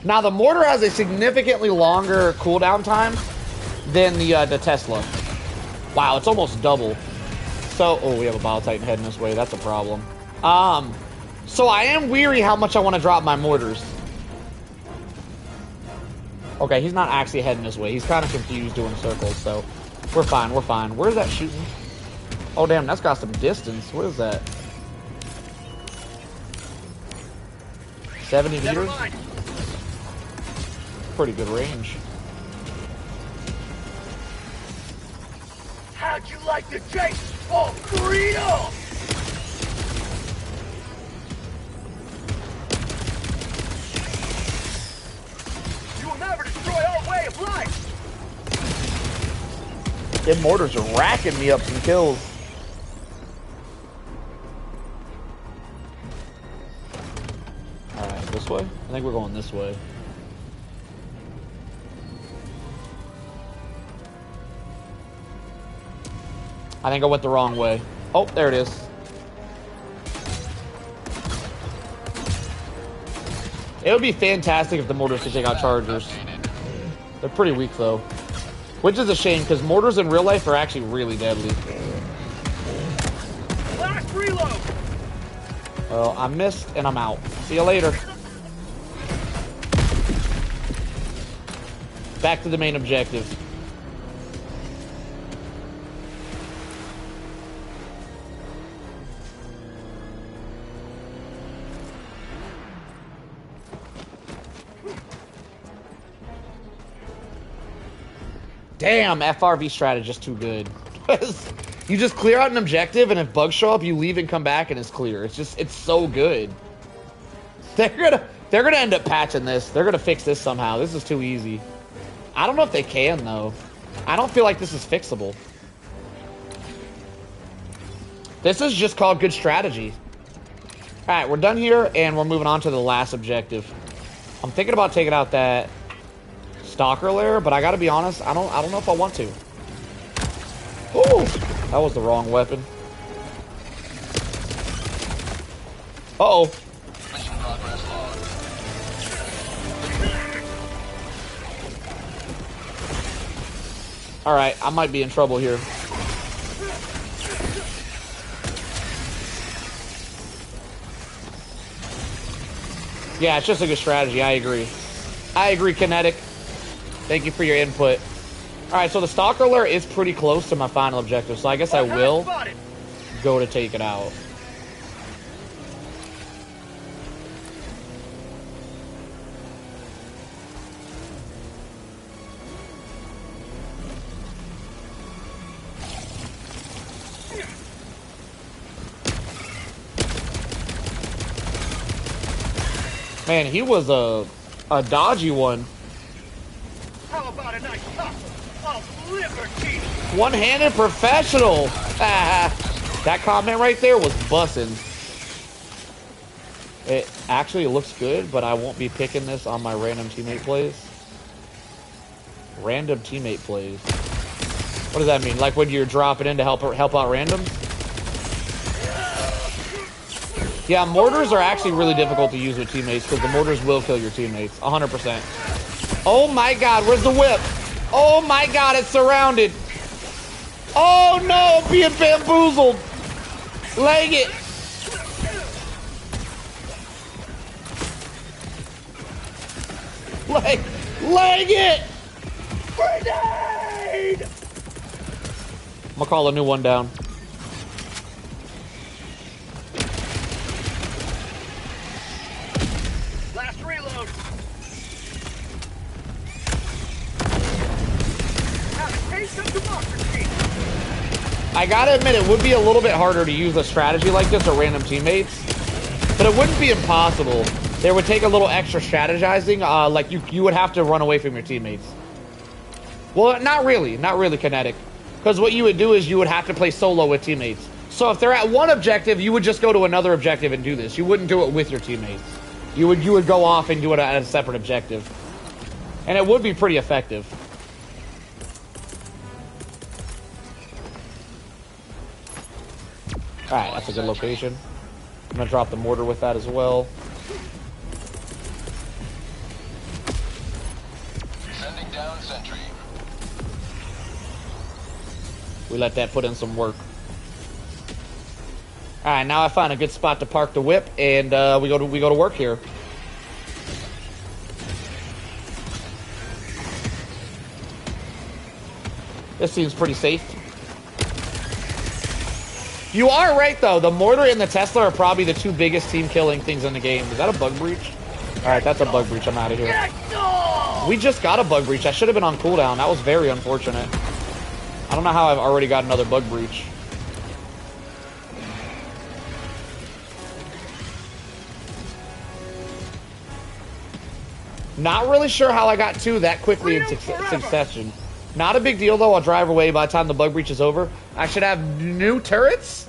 Now the mortar has a significantly longer cooldown time than the Tesla. Wow, it's almost double. So, oh, we have a Bile Titan heading this way. That's a problem. So I am weary how much I want to drop my mortars. Okay, he's not actually heading this way. He's kind of confused doing circles, so we're fine, we're fine. Where's that shooting? Oh, damn, that's got some distance. What is that? 70 meters? Pretty good range. How'd you like to chase all freedom? You will never destroy our way of life. Them mortars are racking me up some kills. Alright, this way? I think we're going this way. I think I went the wrong way. Oh, there it is. It would be fantastic if the mortars could take out chargers. They're pretty weak, though. Which is a shame, because mortars in real life are actually really deadly. Last reload. Well, I missed, and I'm out. See you later. Back to the main objective. Damn, FRV strat is just too good. You just clear out an objective, and if bugs show up, you leave and come back, and it's clear. It's so good. They're gonna end up patching this. They're gonna fix this somehow. This is too easy. I don't know if they can though. I don't feel like this is fixable. This is just called good strategy. All right, we're done here, and we're moving on to the last objective. I'm thinking about taking out that stalker lair, but I gotta be honest, I don't know if I want to. Ooh, that was the wrong weapon. Uh-oh. Mission progress log. Alright, I might be in trouble here. Yeah, it's just a good strategy, I agree. I agree, Kinetic. Thank you for your input. Alright, so the stalker lair is pretty close to my final objective, so I guess I will go to take it out. Man, he was a dodgy one. How about a nice cup of liberty? One-handed professional. That comment right there was bussin'. It actually looks good, but I won't be picking this on my random teammate plays. Random teammate plays. What does that mean? Like when you're dropping in to help out randoms? Yeah, mortars are actually really difficult to use with teammates because the mortars will kill your teammates. 100%. Oh my god, where's the whip? Oh my god, it's surrounded. Oh no, I'm being bamboozled. Leg it. Leg it. Grenade! I'm gonna call a new one down. Last reload. Have a taste of democracy. I gotta admit, it would be a little bit harder to use a strategy like this with random teammates, but it wouldn't be impossible. There would take a little extra strategizing, like you would have to run away from your teammates. Well, not really, Kinetic. Because what you would do is you would have to play solo with teammates. So if they're at one objective, you would just go to another objective and do this. You wouldn't do it with your teammates. You would go off and do it at a separate objective. And it would be pretty effective. Alright, that's a good location. I'm gonna drop the mortar with that as well. Sending down sentry. We let that put in some work. Alright, now I find a good spot to park the whip, and we go to work here. This seems pretty safe. You are right, though. The mortar and the Tesla are probably the two biggest team-killing things in the game. Is that a bug breach? Alright, that's a bug breach. I'm out of here. We just got a bug breach. I should have been on cooldown. That was very unfortunate. I don't know how I've already got another bug breach. Not really sure how I got two that quickly in succession. Not a big deal, though. I'll drive away by the time the bug breach is over. I should have new turrets?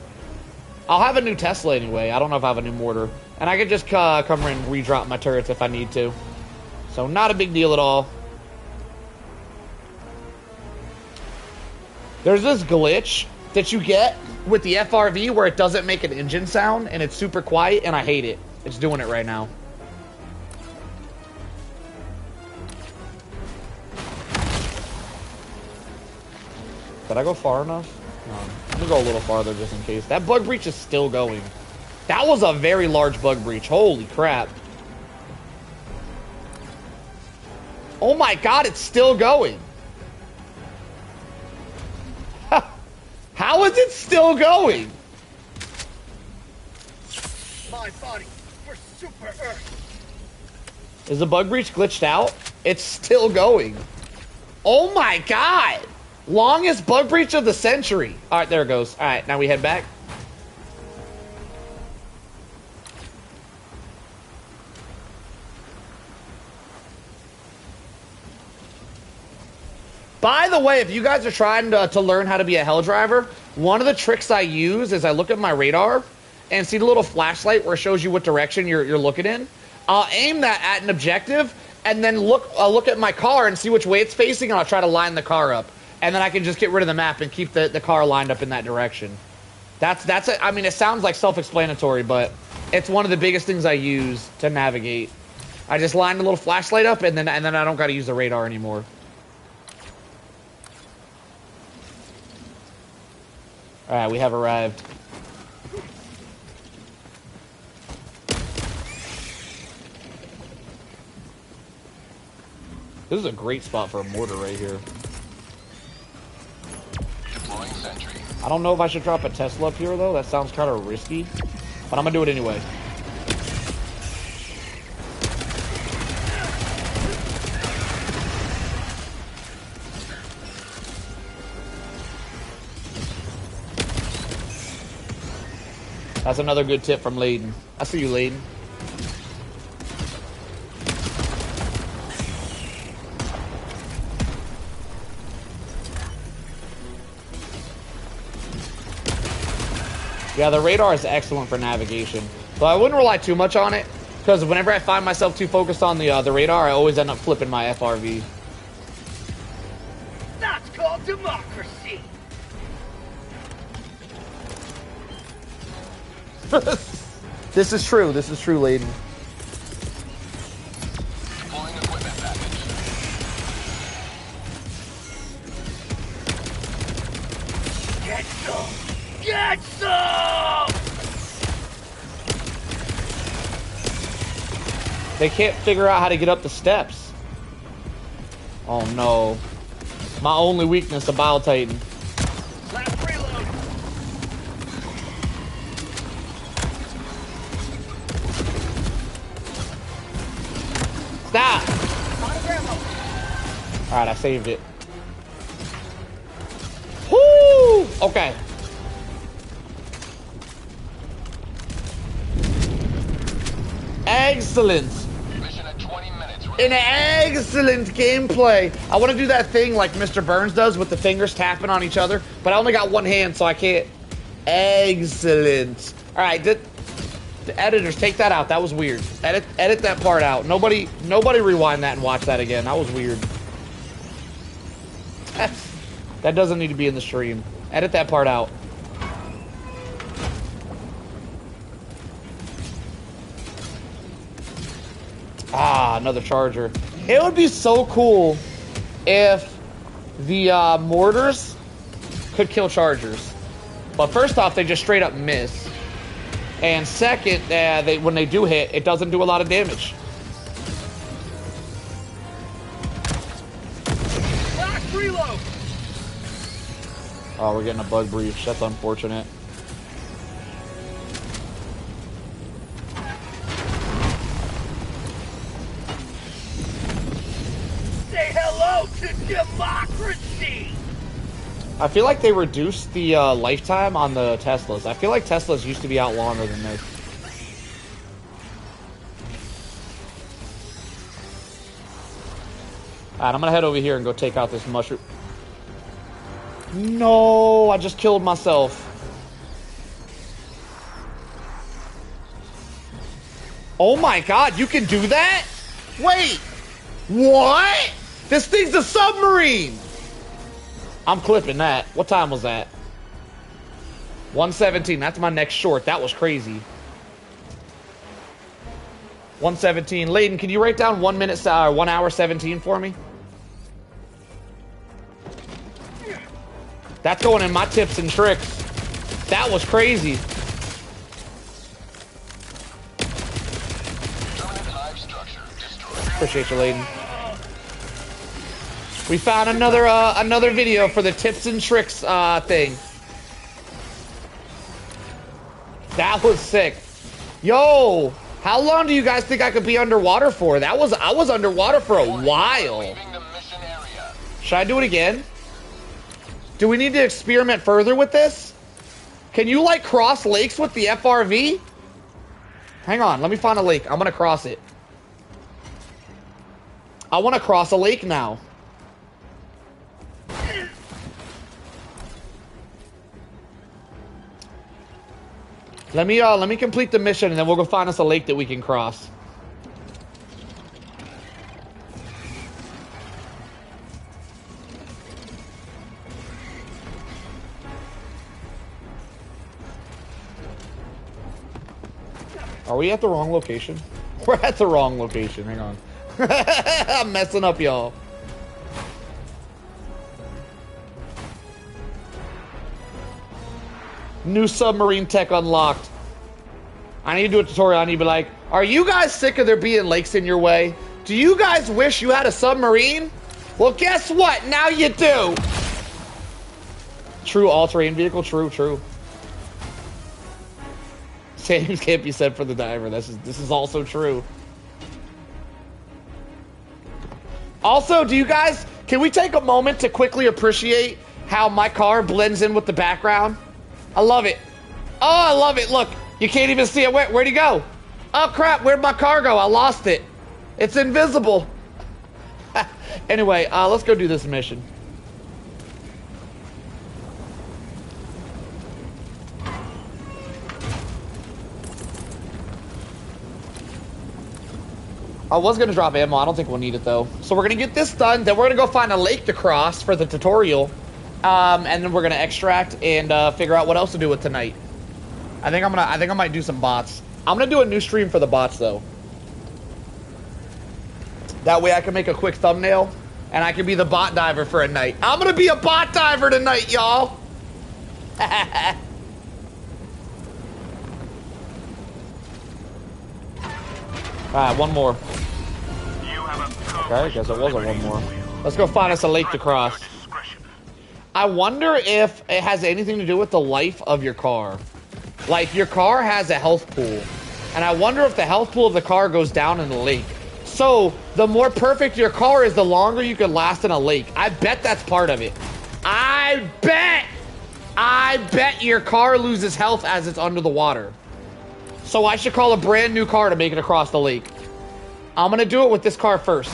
I'll have a new Tesla anyway. I don't know if I have a new mortar. And I could just come and redrop my turrets if I need to. So not a big deal at all. There's this glitch that you get with the FRV where it doesn't make an engine sound and it's super quiet, and I hate it. It's doing it right now. Did I go far enough? No. I'm gonna go a little farther just in case. That bug breach is still going. That was a very large bug breach. Holy crap. Oh my god, it's still going. How is it still going? My body for Super Earth. Is the bug breach glitched out? It's still going. Oh my god. Longest bug breach of the century. All right, there it goes. All right, now we head back. By the way, if you guys are trying to learn how to be a HellDriver, one of the tricks I use is I look at my radar and see the little flashlight where it shows you what direction you're looking in. I'll aim that at an objective and then I'll look at my car and see which way it's facing, and I'll try to line the car up. And then I can just get rid of the map and keep the car lined up in that direction. That's it. I mean, it sounds like self-explanatory, but it's one of the biggest things I use to navigate. I just line the little flashlight up, and then I don't got to use the radar anymore. All right, we have arrived. This is a great spot for a mortar right here. Deploying sentry. I don't know if I should drop a Tesla up here, though. That sounds kind of risky. But I'm going to do it anyway. That's another good tip from Layden. I see you, Layden. Yeah, the radar is excellent for navigation. But I wouldn't rely too much on it, because whenever I find myself too focused on the radar, I always end up flipping my FRV. That's called democracy. This is true, Layden. Deploying equipment package. Get some! Get some! They can't figure out how to get up the steps. Oh no. My only weakness, a Bile Titan. Last Alright, I saved it. Woo! Okay. Excellent. Mission at 20 minutes. An excellent gameplay. I want to do that thing like Mr. Burns does with the fingers tapping on each other, but I only got one hand, so I can't. Excellent. All right, the editors, take that out. That was weird. Edit that part out. Nobody rewind that and watch that again. That was weird. That doesn't need to be in the stream. Edit that part out. Ah, another charger. It would be so cool if the mortars could kill chargers. But first off, they just straight up miss. And second, when they do hit, it doesn't do a lot of damage. Last reload. Oh, we're getting a bug breach. That's unfortunate. Say hello to democracy. I feel like they reduced the lifetime on the Teslas. I feel like Teslas used to be out longer than this. Alright, I'm gonna head over here and go take out this mushroom. No, I just killed myself. Oh my god, you can do that? Wait, what? This thing's a submarine! I'm clipping that. What time was that? 1:17. That's my next short. That was crazy. 1:17. Layden, can you write down 1 minute, 1 hour 17 for me? That's going in my tips and tricks. That was crazy. Appreciate you, Layden. We found another video for the tips and tricks thing. That was sick. Yo, how long do you guys think I could be underwater for? I was underwater for a while. Should I do it again? Do we need to experiment further with this? Can you like cross lakes with the FRV? Hang on, let me find a lake. I'm gonna cross it. I want to cross a lake now. Let me complete the mission and then we'll go find us a lake that we can cross. Are we at the wrong location? We're at the wrong location. Hang on. I'm messing up, y'all. New submarine tech unlocked. I need to do a tutorial. I need to be like, are you guys sick of there being lakes in your way? Do you guys wish you had a submarine? Well, guess what? Now you do. True all-terrain vehicle. True, true. Same can't be said for the diver. This is also true. Also, do you guys, can we take a moment to quickly appreciate how my car blends in with the background? I love it. Oh, I love it. Look, you can't even see it. Where'd he go? Oh, crap. Where'd my car go? I lost it. It's invisible. Anyway, let's go do this mission. I was going to drop ammo. I don't think we'll need it, though. So we're going to get this done. Then we're going to go find a lake to cross for the tutorial. And then we're going to extract and figure out what else to do with tonight. I think I might do some bots. I'm going to do a new stream for the bots, though. That way I can make a quick thumbnail. And I can be the bot diver for a night. I'm going to be a bot diver tonight, y'all. Alright, one more. Okay, I guess it wasn't one more. Let's go find us a lake to cross. I wonder if it has anything to do with the life of your car. Like, your car has a health pool. And I wonder if the health pool of the car goes down in the lake. So the more perfect your car is, the longer you can last in a lake. I bet that's part of it. I bet your car loses health as it's under the water. So I should call a brand new car to make it across the lake. I'm gonna do it with this car first.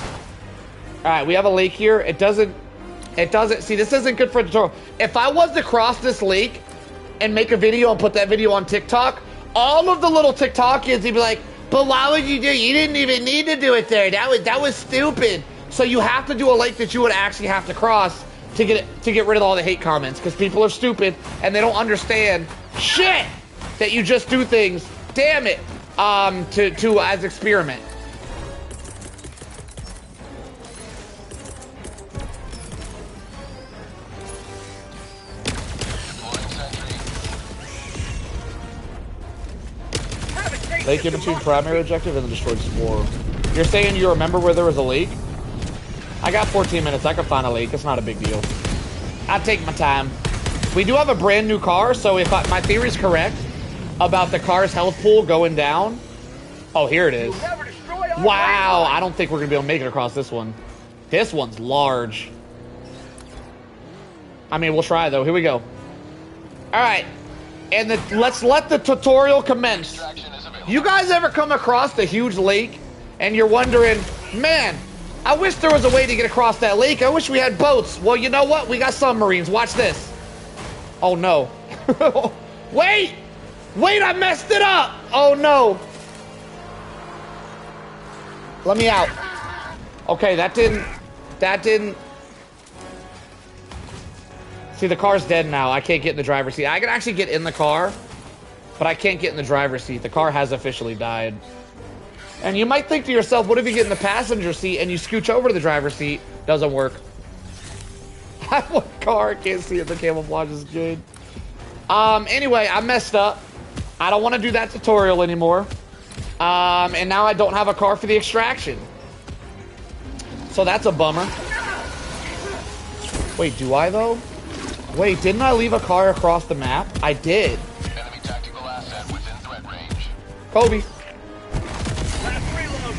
All right, we have a lake here. It doesn't, see, this isn't good for a tutorial. If I was to cross this lake and make a video and put that video on TikTok, all of the little TikTok kids, they'd be like, but why would you do it? You didn't even need to do it there. That was stupid. So you have to do a lake that you would actually have to cross to get rid of all the hate comments, because people are stupid and they don't understand shit that you just do things, damn it, to as experiment. Lake in between primary objective and the destroyed explorer. You're saying you remember where there was a lake? I got 14 minutes. I can find a lake. It's not a big deal. I'll take my time. We do have a brand new car, so if my theory's correct about the car's health pool going down. Oh, here it is. Wow, I don't think we're going to be able to make it across this one. This one's large. I mean, we'll try, though. Here we go. All right. And let's let the tutorial commence. You guys ever come across the huge lake and you're wondering, man, I wish there was a way to get across that lake. I wish we had boats. Well, you know what? We got submarines. Watch this. Oh, no. Wait! Wait, I messed it up! Oh, no. Let me out. Okay, that didn't... See, the car's dead now. I can't get in the driver's seat. I can actually get in the car, but I can't get in the driver's seat. The car has officially died. And you might think to yourself, what if you get in the passenger seat and you scooch over to the driver's seat? Doesn't work. I have one car. I can't see it. The camouflage is good. Anyway, I messed up. I don't want to do that tutorial anymore. And now I don't have a car for the extraction. So that's a bummer. Wait, do I though? Wait, didn't I leave a car across the map? I did. Enemy tactical asset within threat range. Kobe. Last reload.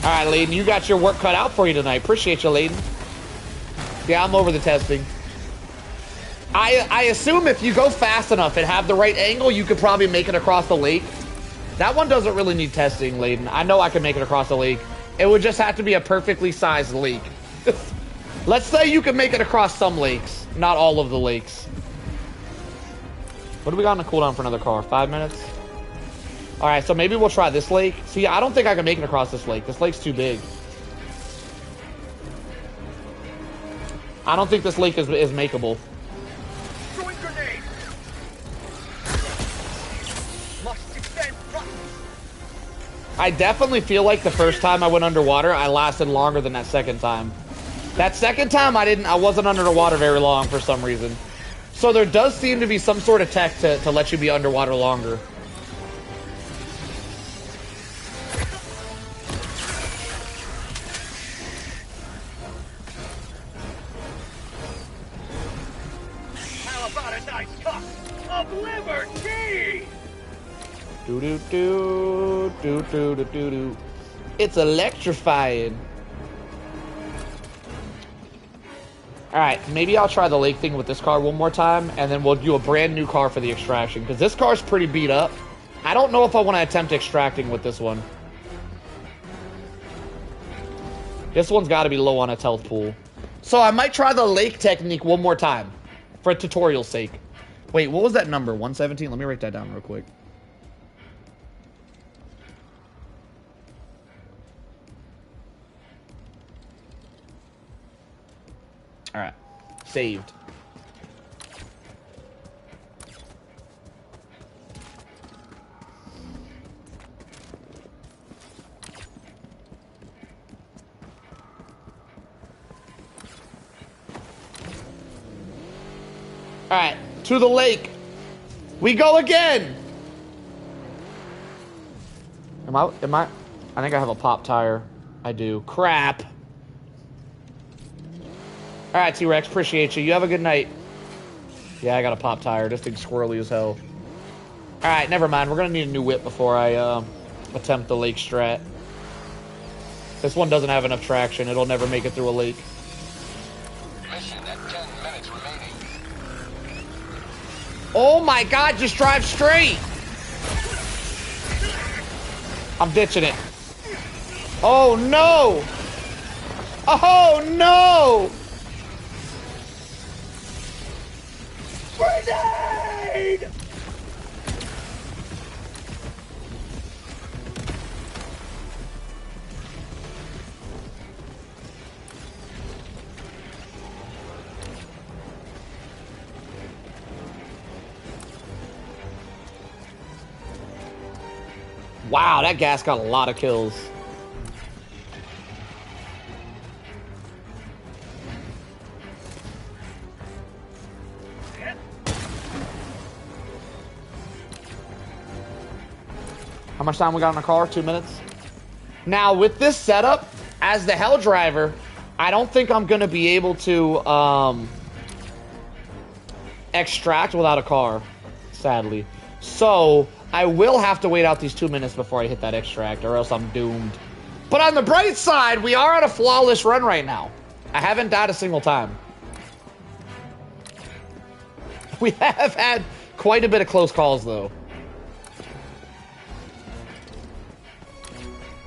All right, Layden, you got your work cut out for you tonight. Appreciate you, Layden. Yeah, I'm over the testing. I assume if you go fast enough and have the right angle, you could probably make it across the lake. That one doesn't really need testing, Layden. I know I can make it across the lake. It would just have to be a perfectly sized lake. Let's say you can make it across some lakes, not all of the lakes. What do we got on the cooldown for another car? 5 minutes? All right, so maybe we'll try this lake. See, I don't think I can make it across this lake. This lake's too big. I don't think this lake is makeable. Throwing grenade. Must defend. I definitely feel like the first time I went underwater, I lasted longer than that second time. That second time, I wasn't under the water very long for some reason. So there does seem to be some sort of tech to let you be underwater longer. How about a nice cup of liberty? Do do do do do do do do. It's electrifying. All right, maybe I'll try the lake thing with this car one more time, and then we'll do a brand new car for the extraction, because this car's pretty beat up. I don't know if I want to attempt extracting with this one. This one's got to be low on its health pool. So I might try the lake technique one more time, for tutorial's sake. Wait, what was that number? 117? Let me write that down real quick. All right, saved. All right, to the lake. We go again. Am I, I think I have a pop tire. I do. Crap. Alright, T-Rex, appreciate you. You have a good night. Yeah, I got a pop tire. This thing's squirrely as hell. Alright, never mind. We're gonna need a new whip before I attempt the lake strat. This one doesn't have enough traction. It'll never make it through a lake. Mission at 10 minutes remaining. Oh my god, just drive straight! I'm ditching it. Oh no! Oh no! Grenade! Wow, that gas got a lot of kills. How much time we got in the car? 2 minutes? Now, with this setup, as the HellDriver, I don't think I'm going to be able to extract without a car, sadly. So, I will have to wait out these 2 minutes before I hit that extract, or else I'm doomed. But on the bright side, we are on a flawless run right now. I haven't died a single time. We have had quite a bit of close calls, though.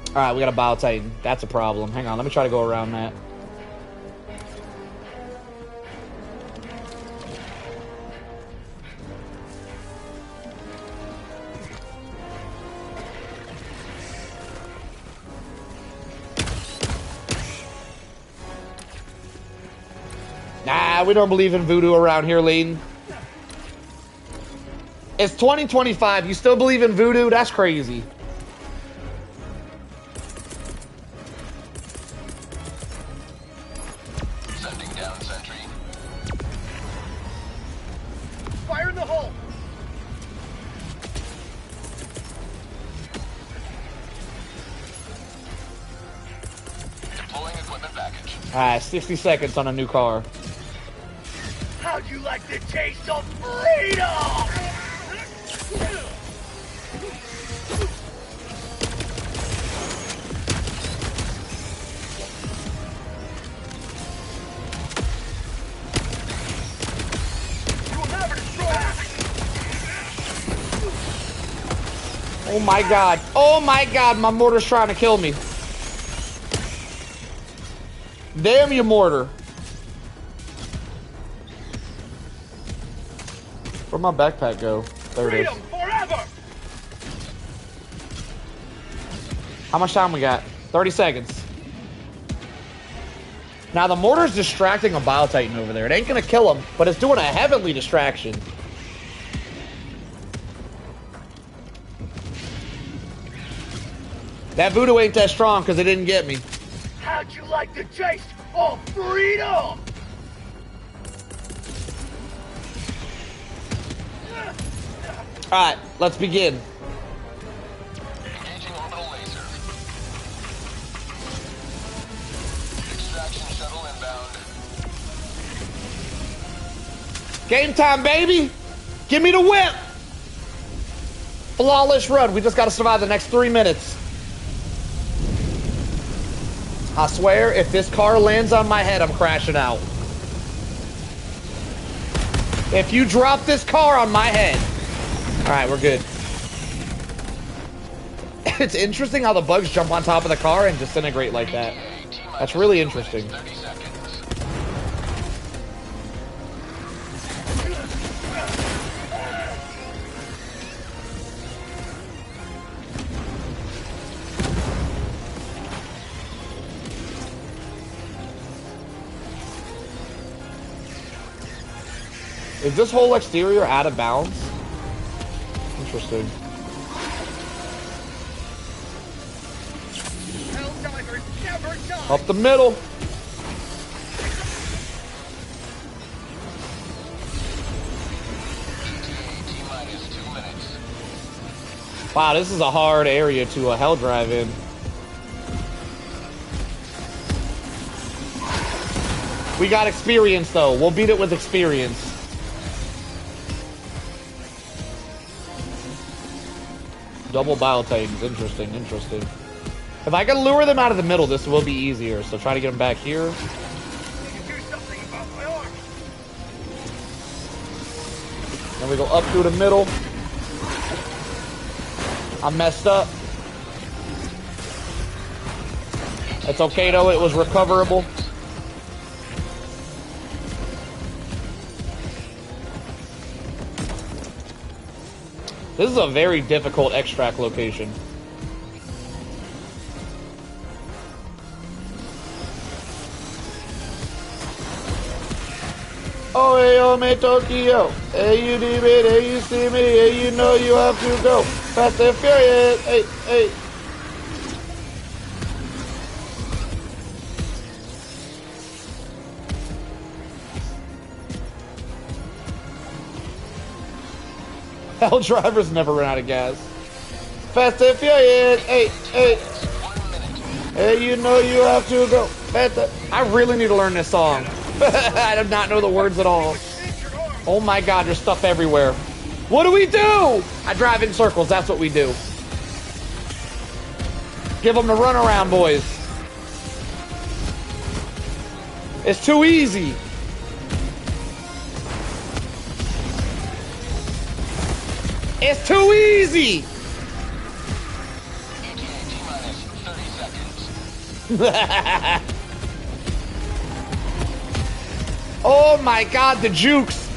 Alright, we got a Bow Titan. That's a problem. Hang on, let me try to go around that. Nah, we don't believe in voodoo around here, Layton. It's 2025. You still believe in voodoo? That's crazy. Sending down sentry. Fire in the hole! Deploying equipment package. Alright, 60 seconds on a new car. How'd you like the taste of freedom? You will never destroy. Oh my god. Oh my god, my mortar's trying to kill me. Damn you, mortar. Where'd my backpack go? There it is. Freedom forever! How much time we got? 30 seconds. Now the mortar's distracting a Bile Titan over there. It ain't gonna kill him, but it's doing a heavenly distraction. That voodoo ain't that strong because it didn't get me. How'd you like the taste of freedom? Alright, let's begin. Engaging orbital laser. Extraction shuttle inbound. Game time, baby! Give me the whip! Flawless run. We just gotta survive the next 3 minutes. I swear, if this car lands on my head, I'm crashing out. If you drop this car on my head... Alright, we're good. It's interesting how the bugs jump on top of the car and disintegrate like that. That's really interesting. 30 seconds. Is this whole exterior out of bounds? Interesting. Helldivers never die! Up the middle. T-minus 2 minutes. Wow, this is a hard area to hell drive in. We got experience, though. We'll beat it with experience. Double Bile Titans. Interesting, interesting. If I can lure them out of the middle, this will be easier. So try to get them back here. Do something about my arm. Then we go up through the middle. I messed up. It's okay, though. It was recoverable. This is a very difficult extract location. Oh, hey, oh, me Tokyo. Hey, you need me, hey, you see me, hey, you know you have to go. Fast and Furious, hey, hey. HellDrivers never run out of gas. Fast and Furious, hey, hey. Hey, you know you have to go. Fast. I really need to learn this song. I do not know the words at all. Oh my god, there's stuff everywhere. What do we do? I drive in circles, that's what we do. Give them the runaround, boys. It's too easy. It's too easy. Oh my god, the jukes.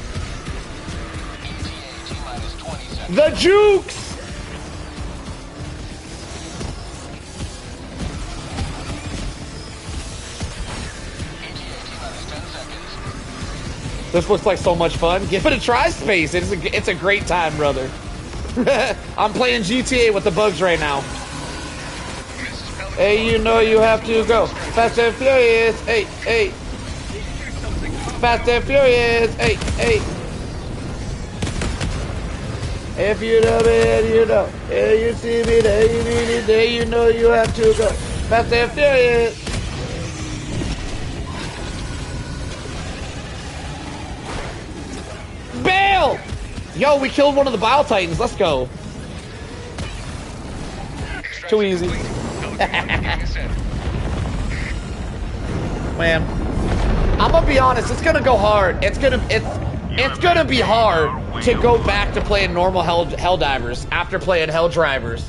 The jukes. This looks like so much fun. Give it a try, Space. It's a great time, brother. I'm playing GTA with the bugs right now. Hey, you know you have to go. Fast and Furious. Hey, hey. Fast and Furious. Hey, hey. If you know me, you know. Hey, you see me, there you need it, there you know you have to go. Fast and Furious. Bail! Yo, we killed one of the Bile Titans. Let's go. Too easy. Man, I'm gonna be honest. It's gonna go hard. It's gonna be hard to go back to playing normal Helldivers after playing HellDrivers.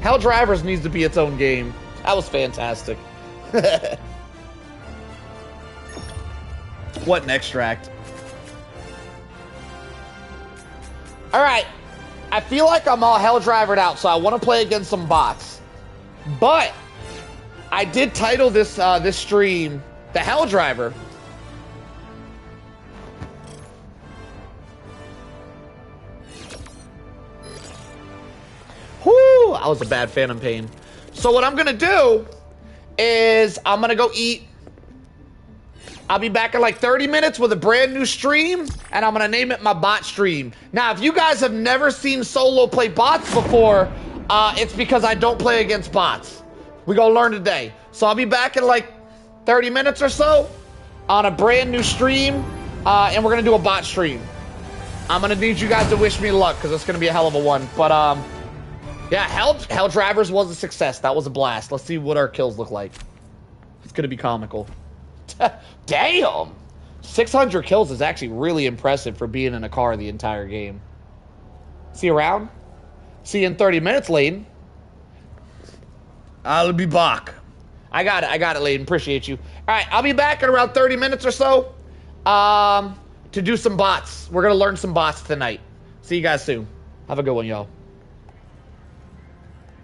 HellDrivers needs to be its own game. That was fantastic. What an extract. All right, I feel like I'm all HellDrivered out, so I want to play against some bots. But I did title this this stream the HellDriver. Whoo! I was a bad Phantom Pain. So what I'm gonna do is I'm gonna go eat. I'll be back in like 30 minutes with a brand new stream, and I'm gonna name it my bot stream. Now, if you guys have never seen Solo play bots before, it's because I don't play against bots. We're gonna learn today. So I'll be back in like 30 minutes or so on a brand new stream, and we're gonna do a bot stream. I'm gonna need you guys to wish me luck, because it's gonna be a hell of a one. But yeah, HellDrivers was a success. That was a blast. Let's see what our kills look like. It's gonna be comical. Damn! 600 kills is actually really impressive for being in a car the entire game. See you around? See you in 30 minutes, Layden. I'll be back. I got it, Layden. Appreciate you. Alright, I'll be back in around 30 minutes or so to do some bots. We're gonna learn some bots tonight. See you guys soon. Have a good one, y'all.